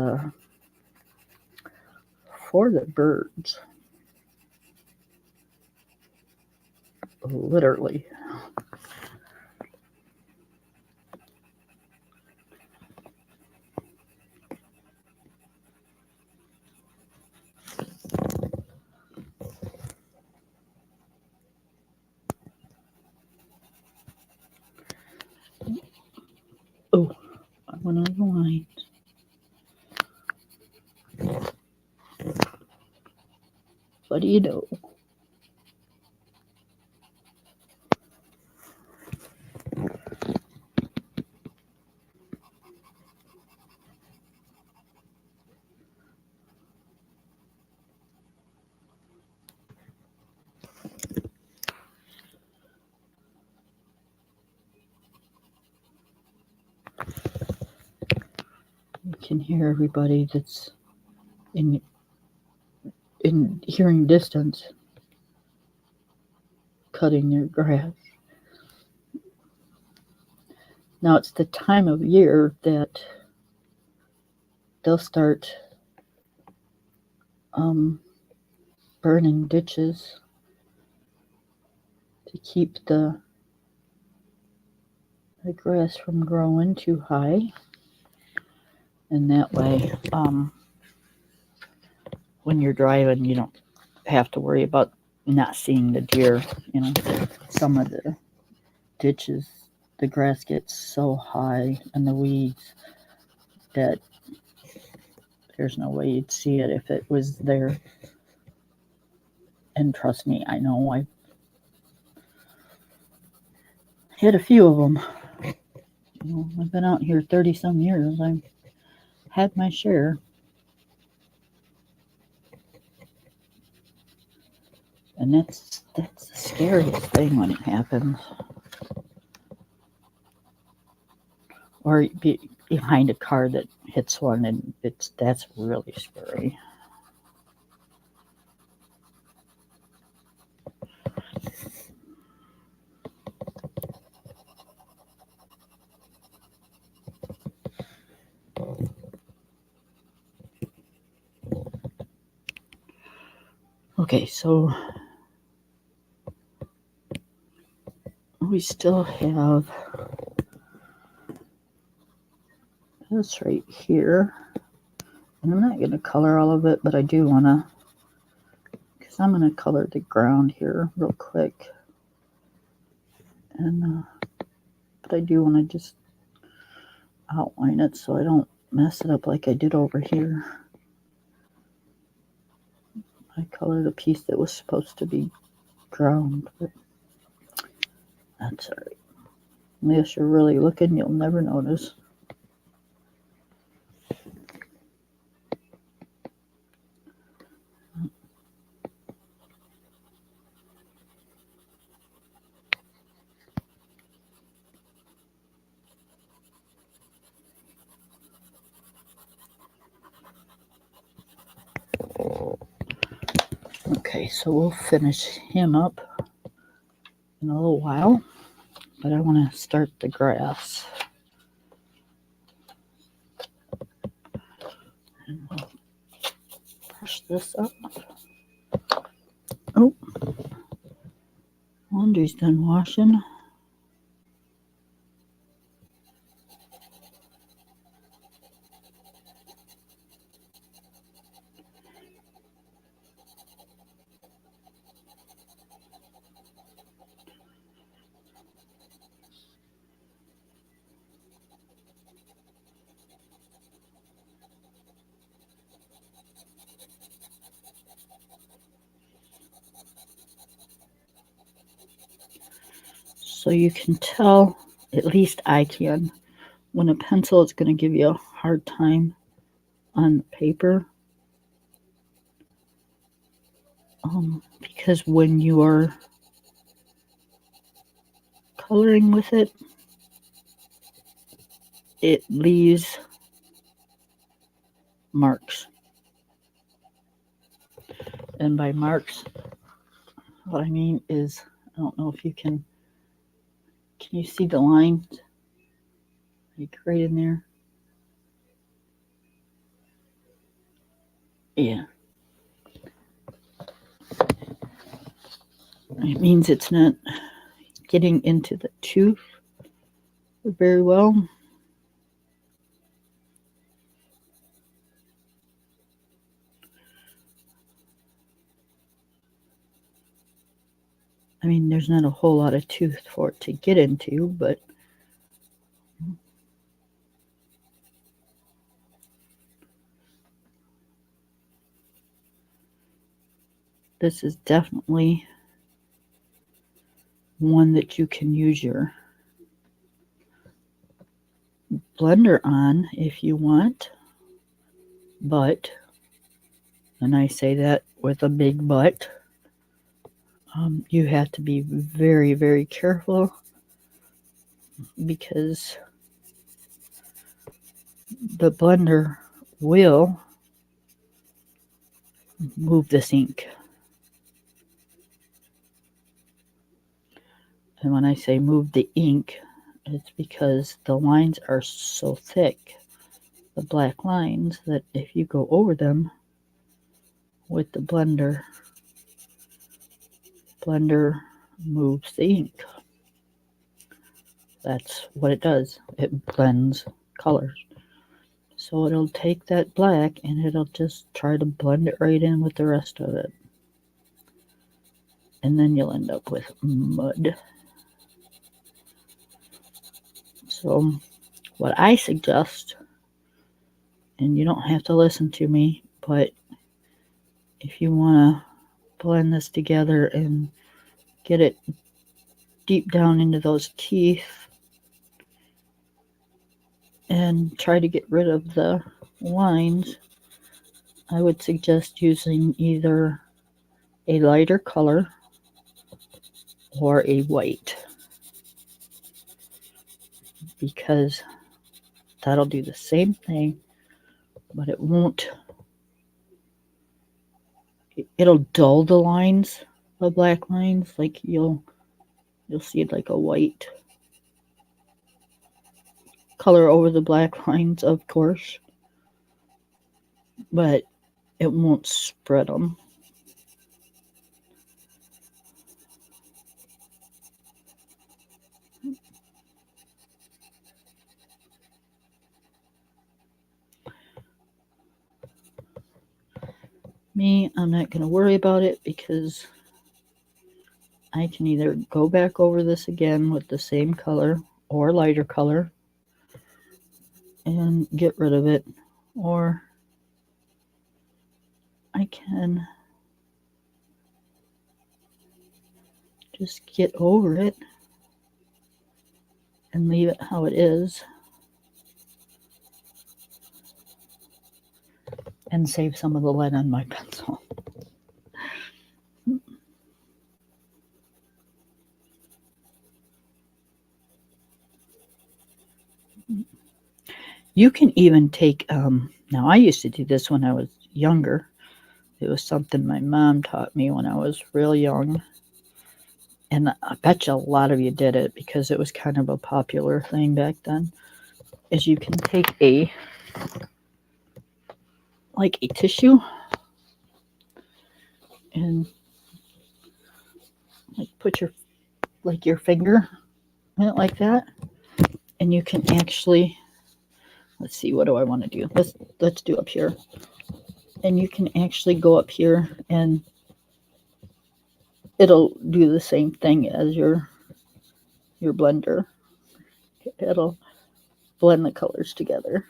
for the birds. Literally. Oh, I went on the line. What do you know? You can hear everybody that's in hearing distance cutting their grass. Now it's the time of year that they'll start burning ditches to keep the grass from growing too high, and that way when you're driving you don't have to worry about not seeing the deer. Some of the ditches, the grass gets so high and the weeds that there's no way you'd see it if it was there. And trust me, I know I hit a few of them. I've been out here 30 some years. I've had my share. And that's the scariest thing when it happens. Or be behind a car that hits one, and that's really scary. Okay, so we still have this right here. And I'm not going to color all of it, but I do want to, because I'm going to color the ground here real quick. And but I do want to just outline it so I don't mess it up like I did over here. I colored a piece that was supposed to be ground, but that's all right. Unless you're really looking, you'll never notice. Okay, so we'll finish him up in a little while, but I want to start the grass. And we'll brush this up. Oh, laundry's done washing. So you can tell, at least I can, when a pencil is going to give you a hard time on the paper. Because when you are coloring with it, it leaves marks. And by marks, what I mean is, I don't know if you can you see the lines? Like right in there? Yeah. It means it's not getting into the tooth very well. I mean, there's not a whole lot of tooth for it to get into, but this is definitely one that you can use your blender on if you want, but, and I say that with a big but, you have to be very, very careful because the blender will move this ink. And when I say move the ink, it's because the lines are so thick, the black lines, that if you go over them with the blender moves the ink. That's what it does. It blends colors. So it'll take that black and it'll just try to blend it right in with the rest of it. And then you'll end up with mud. So what I suggest, and you don't have to listen to me, but if you want to blend this together and get it deep down into those teeth and try to get rid of the lines, I would suggest using either a lighter color or a white, because that'll do the same thing, but it won't, it'll dull the lines, the black lines, like you'll see like a white color over the black lines, of course, but it won't spread them. Me, I'm not going to worry about it because I can either go back over this again with the same color or lighter color and get rid of it, or I can just get over it and leave it how it is and save some of the lead on my pencil. You can even take, now I used to do this when I was younger. It was something my mom taught me when I was real young. And I bet you a lot of you did it because it was kind of a popular thing back then. Is you can take like a tissue and like put your finger in it like that, and you can actually, let's see, what do I want to do? Let's do up here, and you can actually go up here and it'll do the same thing as your blender. It'll blend the colors together.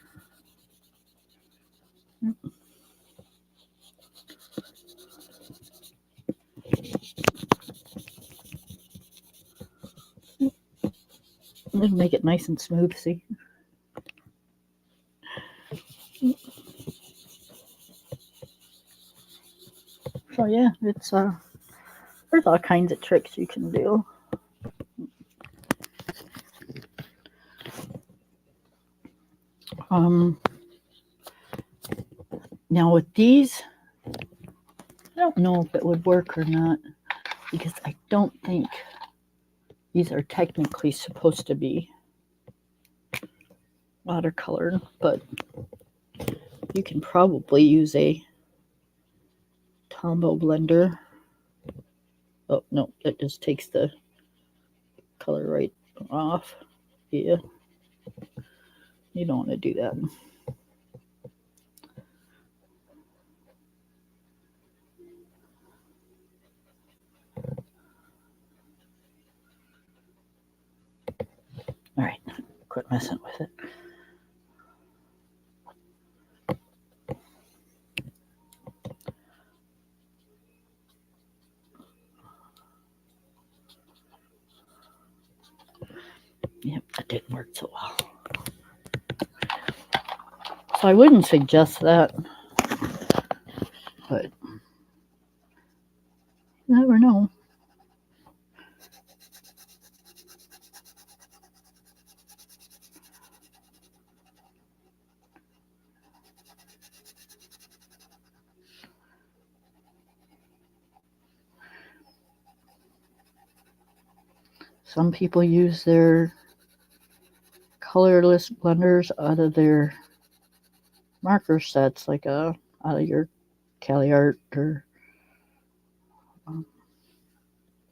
It'll make it nice and smooth, see? So yeah, it's there's all kinds of tricks you can do. Now with these, I don't know if it would work or not, because I don't think these are technically supposed to be watercolored, but you can probably use a Tombow blender. Oh no, that just takes the color right off. Yeah, you don't want to do that. All right, quit messing with it. Yep, that didn't work so well. So I wouldn't suggest that, but you never know. Some people use their colorless blenders out of their marker sets, like out of your Cali Art or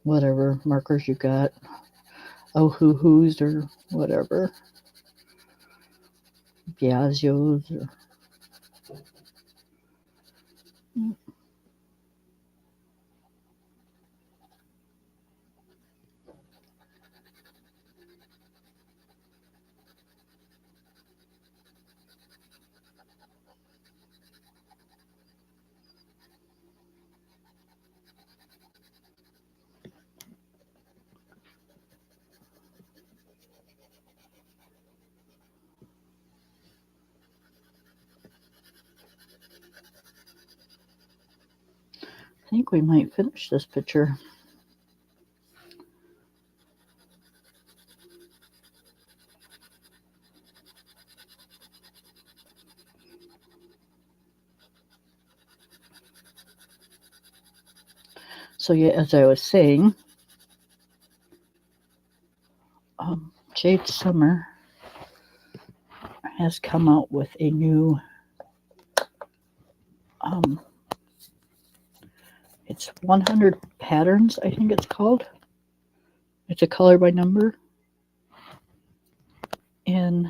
whatever markers you got, Ohuhus or whatever, Biagios or. I think we might finish this picture. So yeah, as I was saying, Jade Summer has come out with a new it's 100 patterns, I think it's called. It's a color by number, and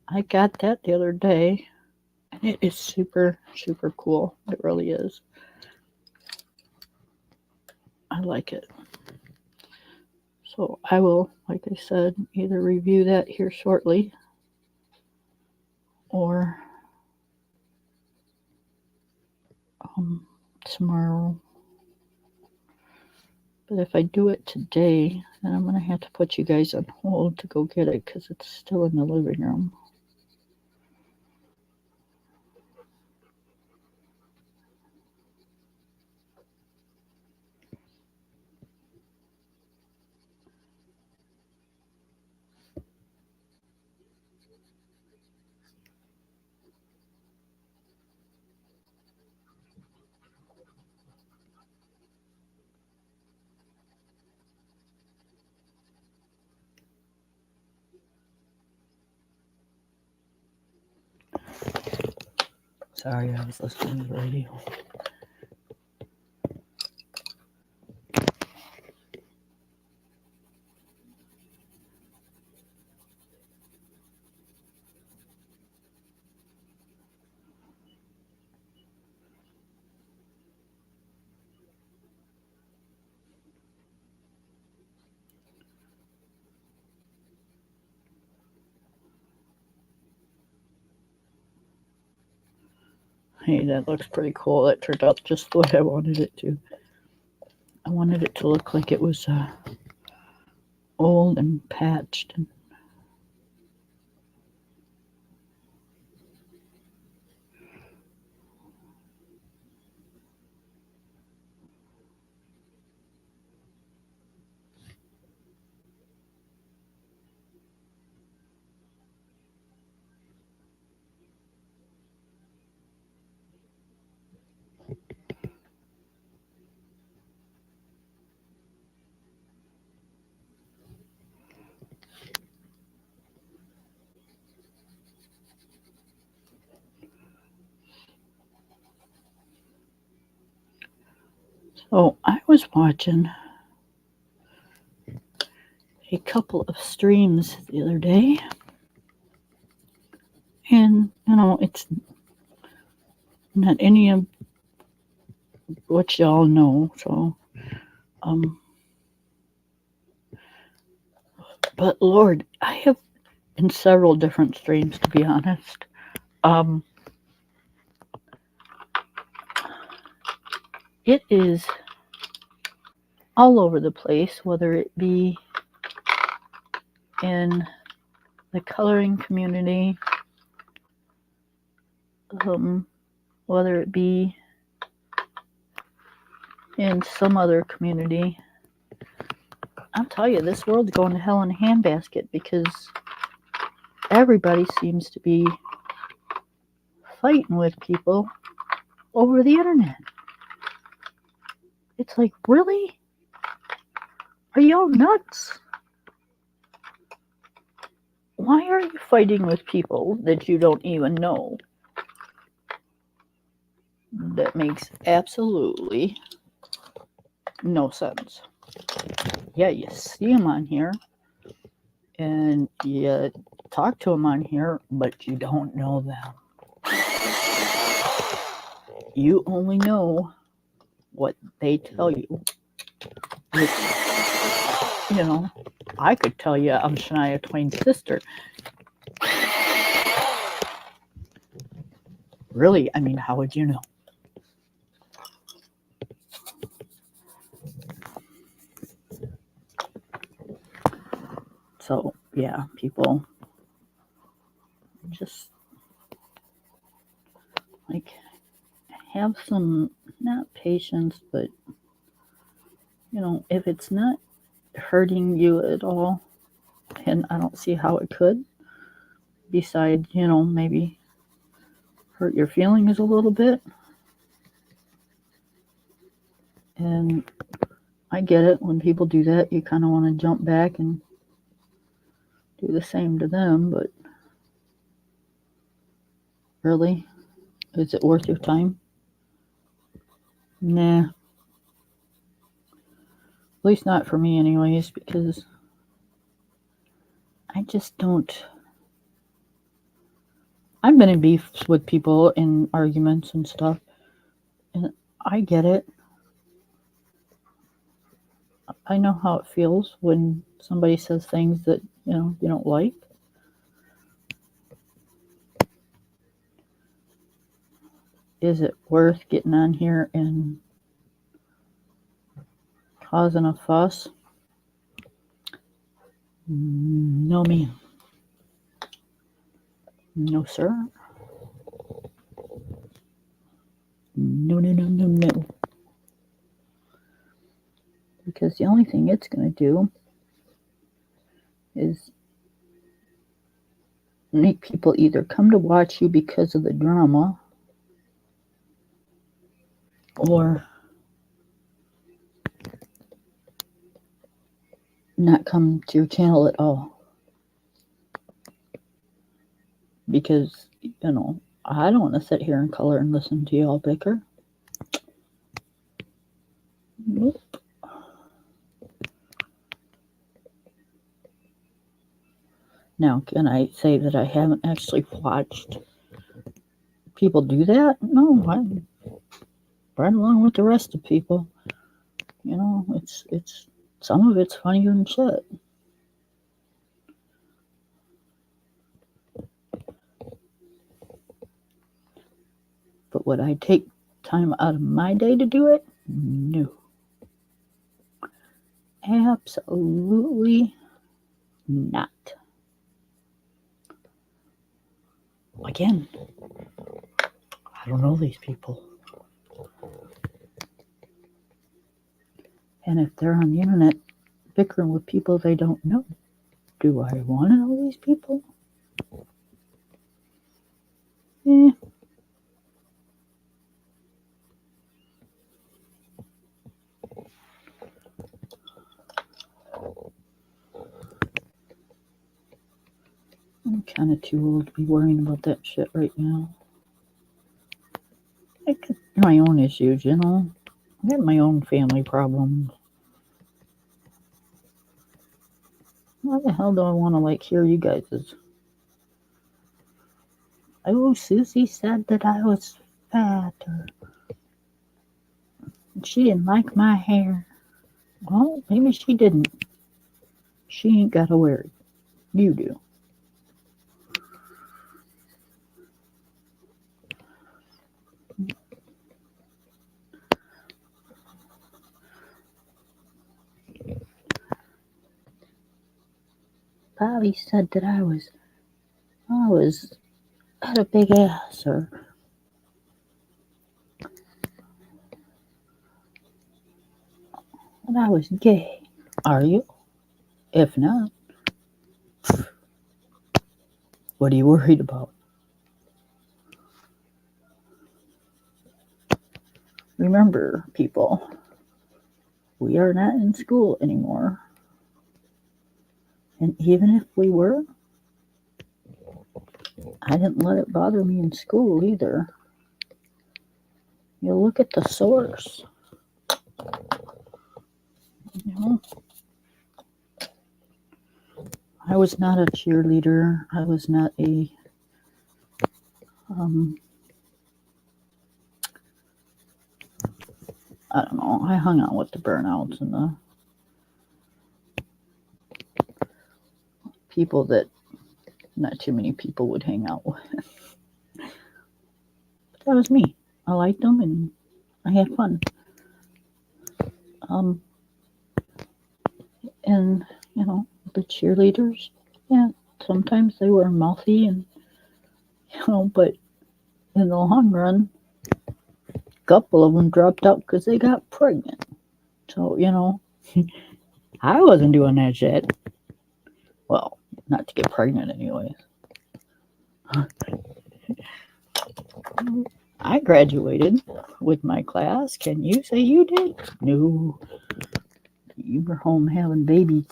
I got that the other day, and it is super cool. It really is. I like it. So I will, like I said, either review that here shortly or tomorrow. But if I do it today, then I'm going to have to put you guys on hold to go get it because it's still in the living room. Sorry, I was listening to the radio. Hey, that looks pretty cool. That turned out just the way I wanted it to. I wanted it to look like it was old and patched. Oh, I was watching a couple of streams the other day, and it's not any of what y'all know, so but Lord, I have in several different streams, to be honest. It is all over the place, whether it be in the coloring community, whether it be in some other community. I'll tell you, this world's going to hell in a handbasket because everybody seems to be fighting with people over the internet. It's like, really? Are y'all nuts? Why are you fighting with people that you don't even know? That makes absolutely no sense. Yeah, you see them on here and you talk to them on here, but you don't know them. You only know what they tell you. Which, I could tell you I'm Shania Twain's sister. Really? I mean, how would you know? So, yeah, people just like have some, not patience, but if it's not hurting you at all, and I don't see how it could, besides, maybe hurt your feelings a little bit. And I get it, when people do that, you kind of want to jump back and do the same to them, but really, is it worth your time? Nah. At least not for me anyways, because I just don't. I've been in beefs with people in arguments and stuff, and I get it. I know how it feels when somebody says things that, you don't like. Is it worth getting on here and causing a fuss? No, ma'am. No, sir. No. Because the only thing it's going to do is make people either come to watch you because of the drama or not come to your channel at all. Because, I don't want to sit here and color and listen to y'all bicker. Nope. Now, can I say that I haven't actually watched people do that? No, I'm right along with the rest of people. It's some of it's funnier than shit. But would I take time out of my day to do it? No. Absolutely not. Again, I don't know these people. And if they're on the internet bickering with people they don't know, do I want to know these people? I'm kind of too old to be worrying about that shit right now. I got my own issues, I have my own family problems. Why the hell do I want to hear you guys'? Oh, Susie said that I was fat, or she didn't like my hair. Well, maybe she didn't. She ain't got to wear it. You do. Bobby said that I had a big ass, or that I was gay. Are you? If not, what are you worried about? Remember, people, we are not in school anymore. And even if we were, I didn't let it bother me in school either. You look at the source. You know, I was not a cheerleader. I was not a I don't know. I hung out with the burnouts and the people that not too many people would hang out with. But that was me. I liked them and I had fun. And the cheerleaders, yeah, sometimes they were mouthy and but in the long run, a couple of them dropped out because they got pregnant. So I wasn't doing that shit. Well, not to get pregnant, anyways. I graduated with my class. Can you say you did? No. You were home having babies.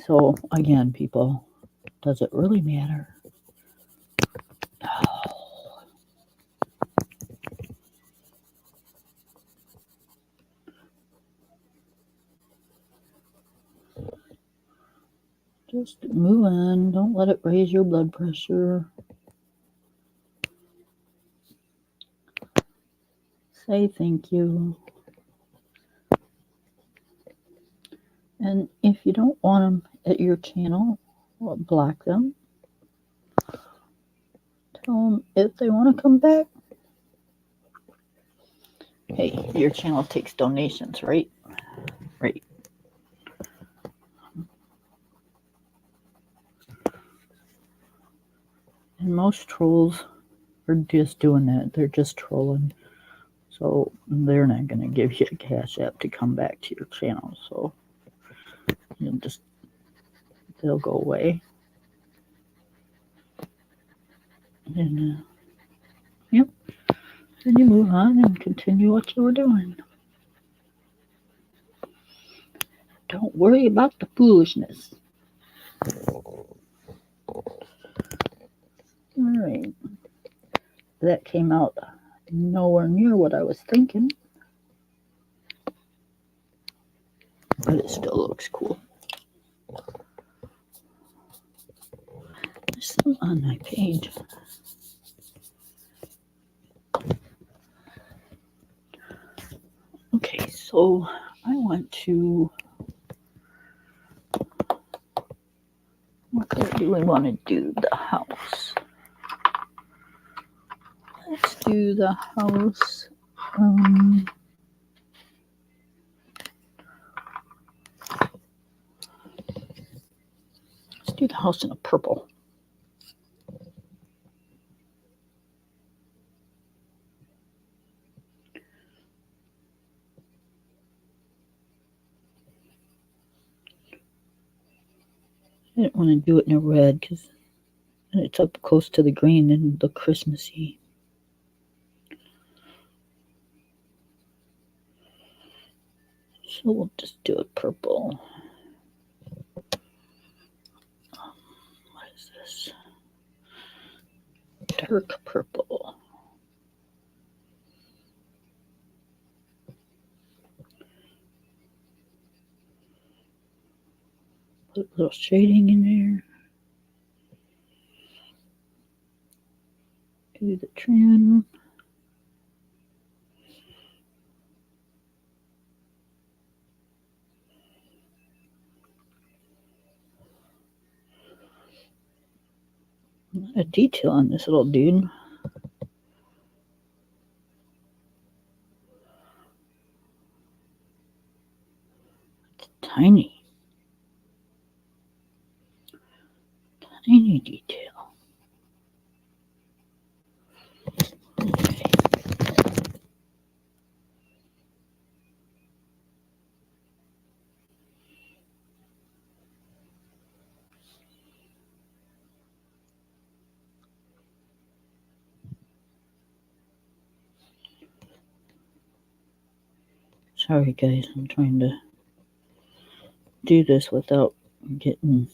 So, again, people, does it really matter? No. Just move on. Don't let it raise your blood pressure. Say thank you. And if you don't want them at your channel, well, block them. Tell them if they want to come back. Hey, your channel takes donations, right? Right. And most trolls are just doing that. They're just trolling. So they're not going to give you a cash app to come back to your channel. So they'll go away. And yep. Then you move on and continue what you were doing. Don't worry about the foolishness. Alright. That came out nowhere near what I was thinking. But it still looks cool. There's some on my page. Okay, so I want to. What color do we want to do? The house. Let's do the house. Let's do the house in a purple. I didn't want to do it in a red because it's up close to the green and look Christmassy. So we'll just do it purple. What is this? Dark purple. Put a little shading in there. Do the trim. A lot of detail on this little dude. It's tiny. Tiny detail. Okay. Sorry guys, I'm trying to do this without getting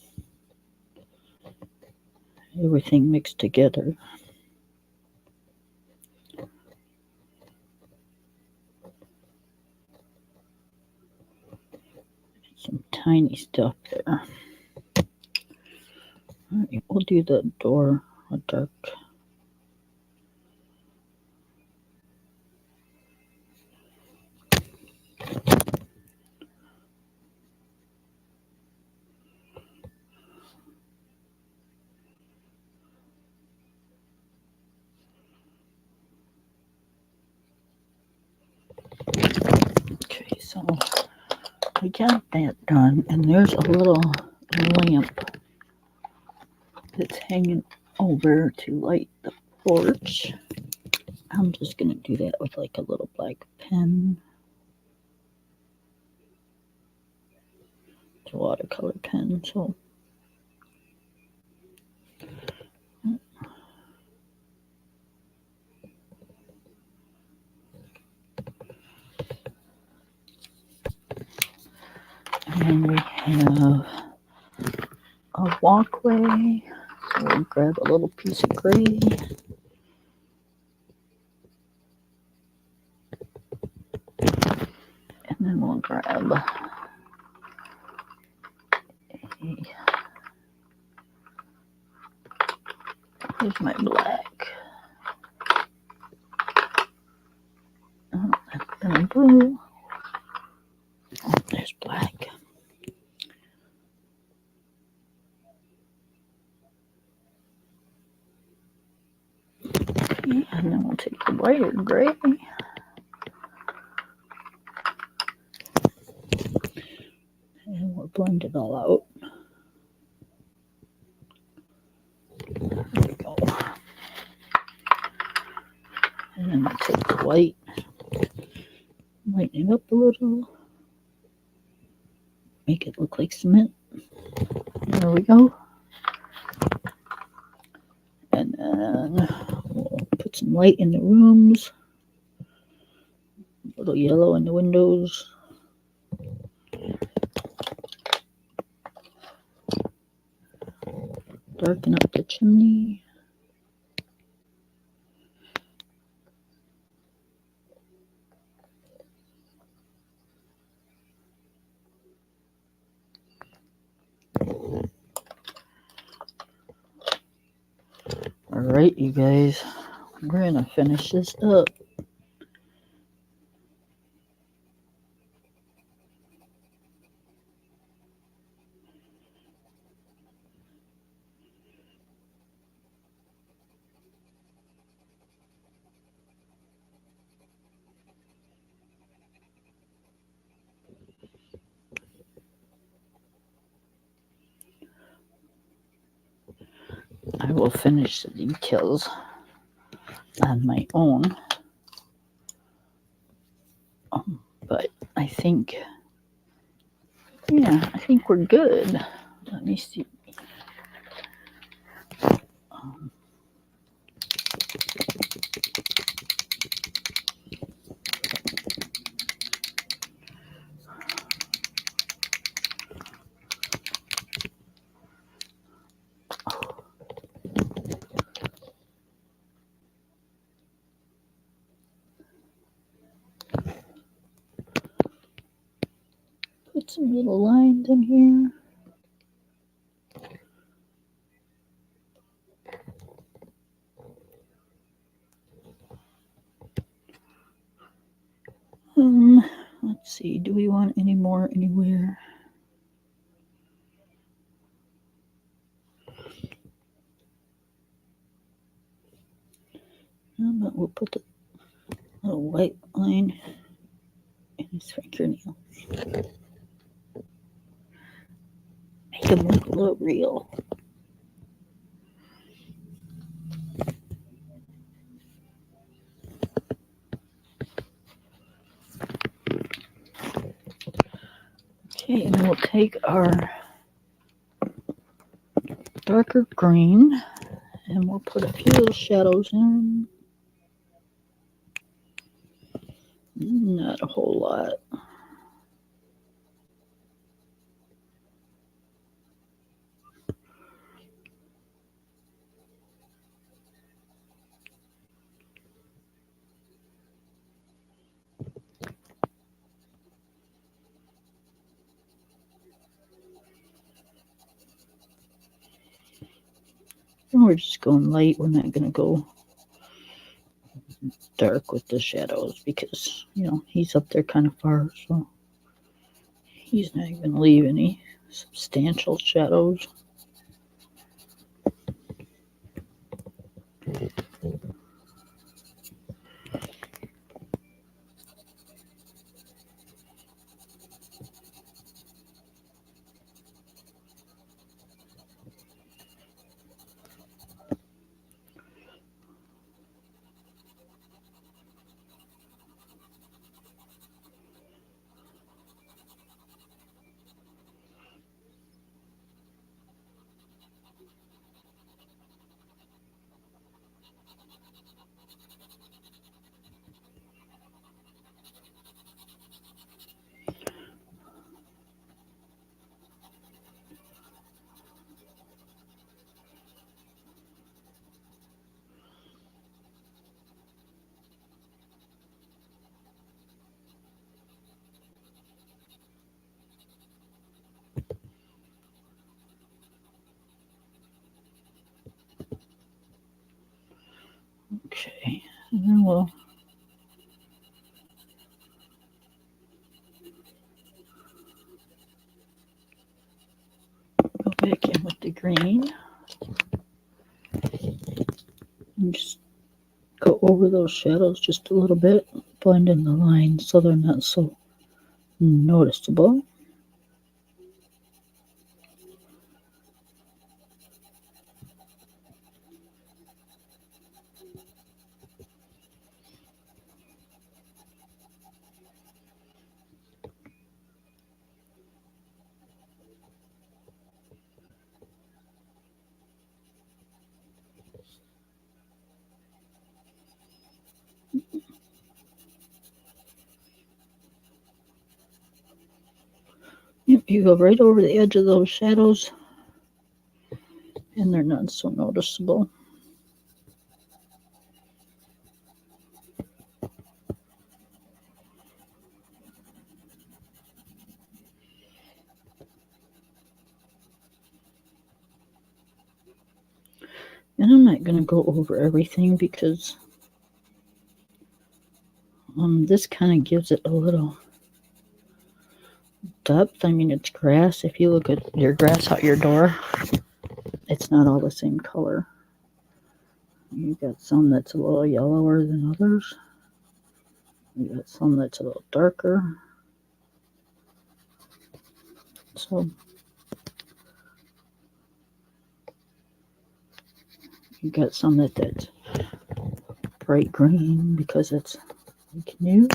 everything mixed together. Some tiny stuff there. Alright, we'll do the door a dark. Okay, so we got that done, and there's a little lamp that's hanging over to light the porch. I'm just gonna do that with like a little black pen. It's a watercolor pen, so and then we have a walkway. So we'll grab a little piece of gray. And then we'll grab here's my black. And blue. Oh, there's black. Okay, and then we'll take the white or gray. And we'll blend it all out. There we go. And then we'll take the white, lighten it up a little, make it look like cement. There we go. And then we'll put some light in the rooms, a little yellow in the windows. Darken up the chimney. Alright, you guys, we're gonna finish this up. I will finish the details on my own. But I think, yeah, I think we're good. Let me see. Put some little lines in here. Let's see, do we want any more anywhere? But we'll put the little white line in his fingernail. Make him look a little real. Okay, and we'll take our darker green and we'll put a few little shadows in. Not a whole lot. And we're just going light. We're not going to go dark with the shadows because, you know, he's up there kind of far, so he's not going to leave any substantial shadows. Okay, and then we'll go back in with the green and just go over those shadows just a little bit, blend in the lines so they're not so noticeable. Yep, you go right over the edge of those shadows and they're not so noticeable. And I'm not going to go over everything because this kind of gives it a little depth. I mean, it's grass. If you look at your grass out your door, it's not all the same color. You got some that's a little yellower than others. You got some that's a little darker. So you got some that's bright green because it's like new.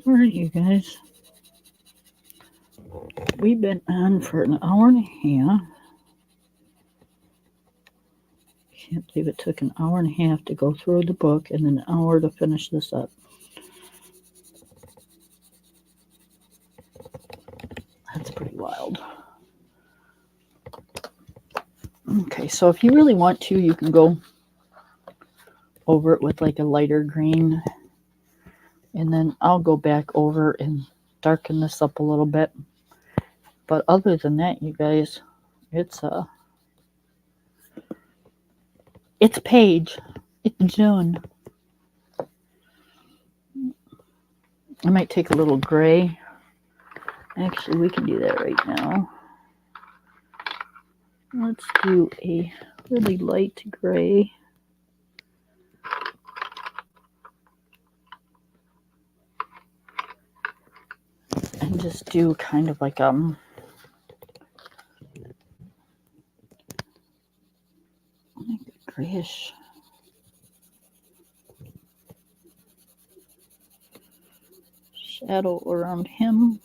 All right, you guys. We've been on for an hour and a half. Can't believe it took an hour and a half to go through the book and an hour to finish this up. That's pretty wild. Okay, so if you really want to, you can go over it with like a lighter green. And then I'll go back over and darken this up a little bit. But other than that, you guys, it's Paige. It's June. I might take a little gray. Actually, we can do that right now. Let's do a really light gray. And just do kind of like grayish. Shadow around him.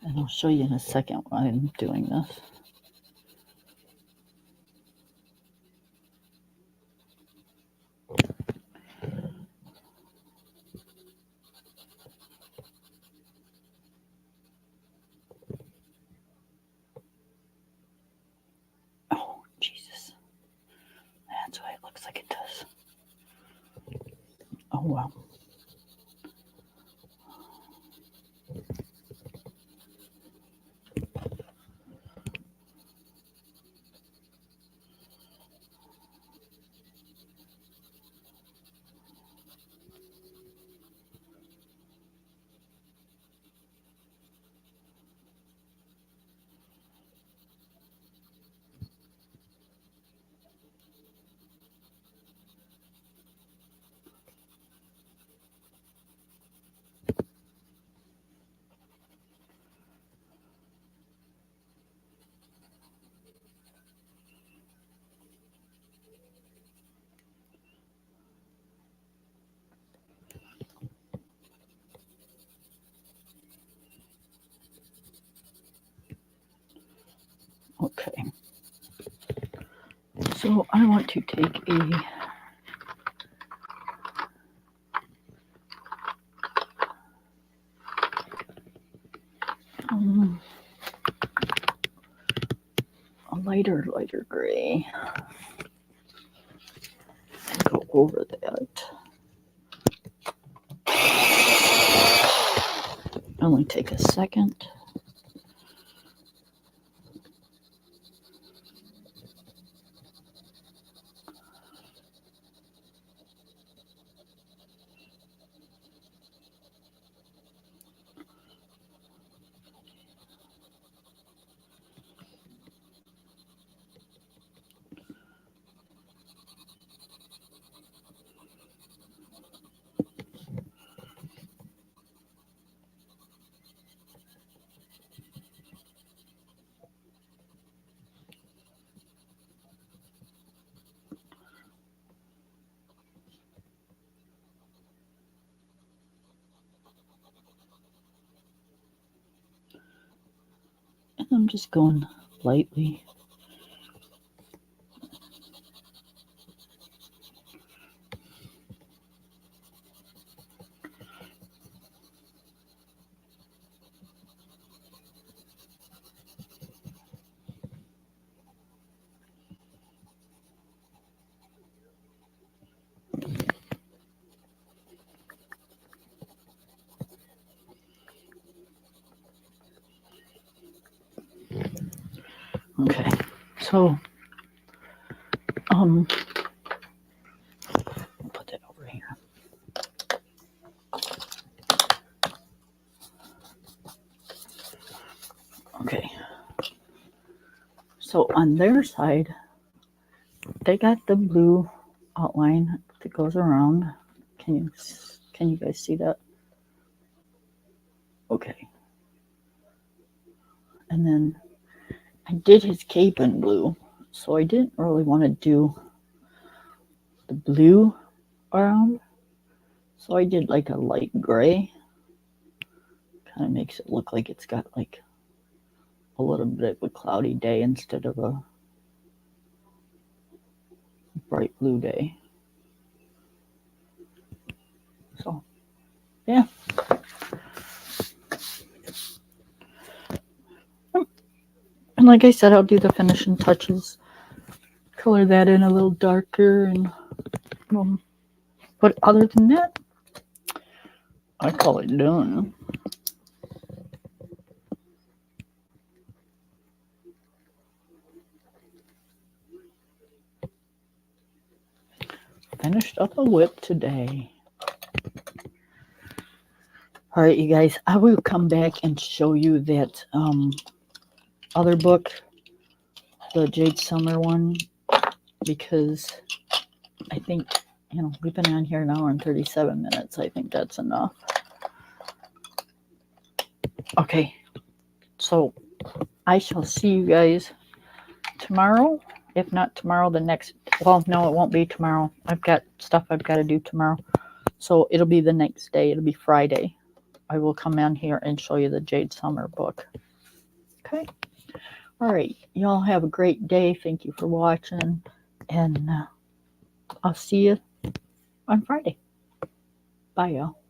And I'll show you in a second why I'm doing this. Oh, Jesus. That's why it looks like it does. Oh, well. Okay. So I want to take a lighter gray. Go over that. Only take a second. And I'm just going lightly. Okay, so I'll put that over here. Okay, so on their side, they got the blue outline that goes around. Can Can you guys see that? Okay. And then I did his cape in blue, so I didn't really want to do the blue around. So I did like a light gray. Kind of makes it look like it's got like a little bit of a cloudy day instead of a bright blue day. So, yeah. And like I said, I'll do the finishing touches. Color that in a little darker. And but other than that, I call it done. Finished up a whip today. All right, you guys, I will come back and show you that other book, the Jade Summer one, because I think, we've been on here an hour and 37 minutes. I think that's enough. Okay, so I shall see you guys tomorrow. If not tomorrow, the next, well, no, it won't be tomorrow. I've got stuff I've got to do tomorrow. So it'll be the next day. It'll be Friday. I will come in here and show you the Jade Summer book. Okay. All right. Y'all have a great day. Thank you for watching. And I'll see you on Friday. Bye, y'all.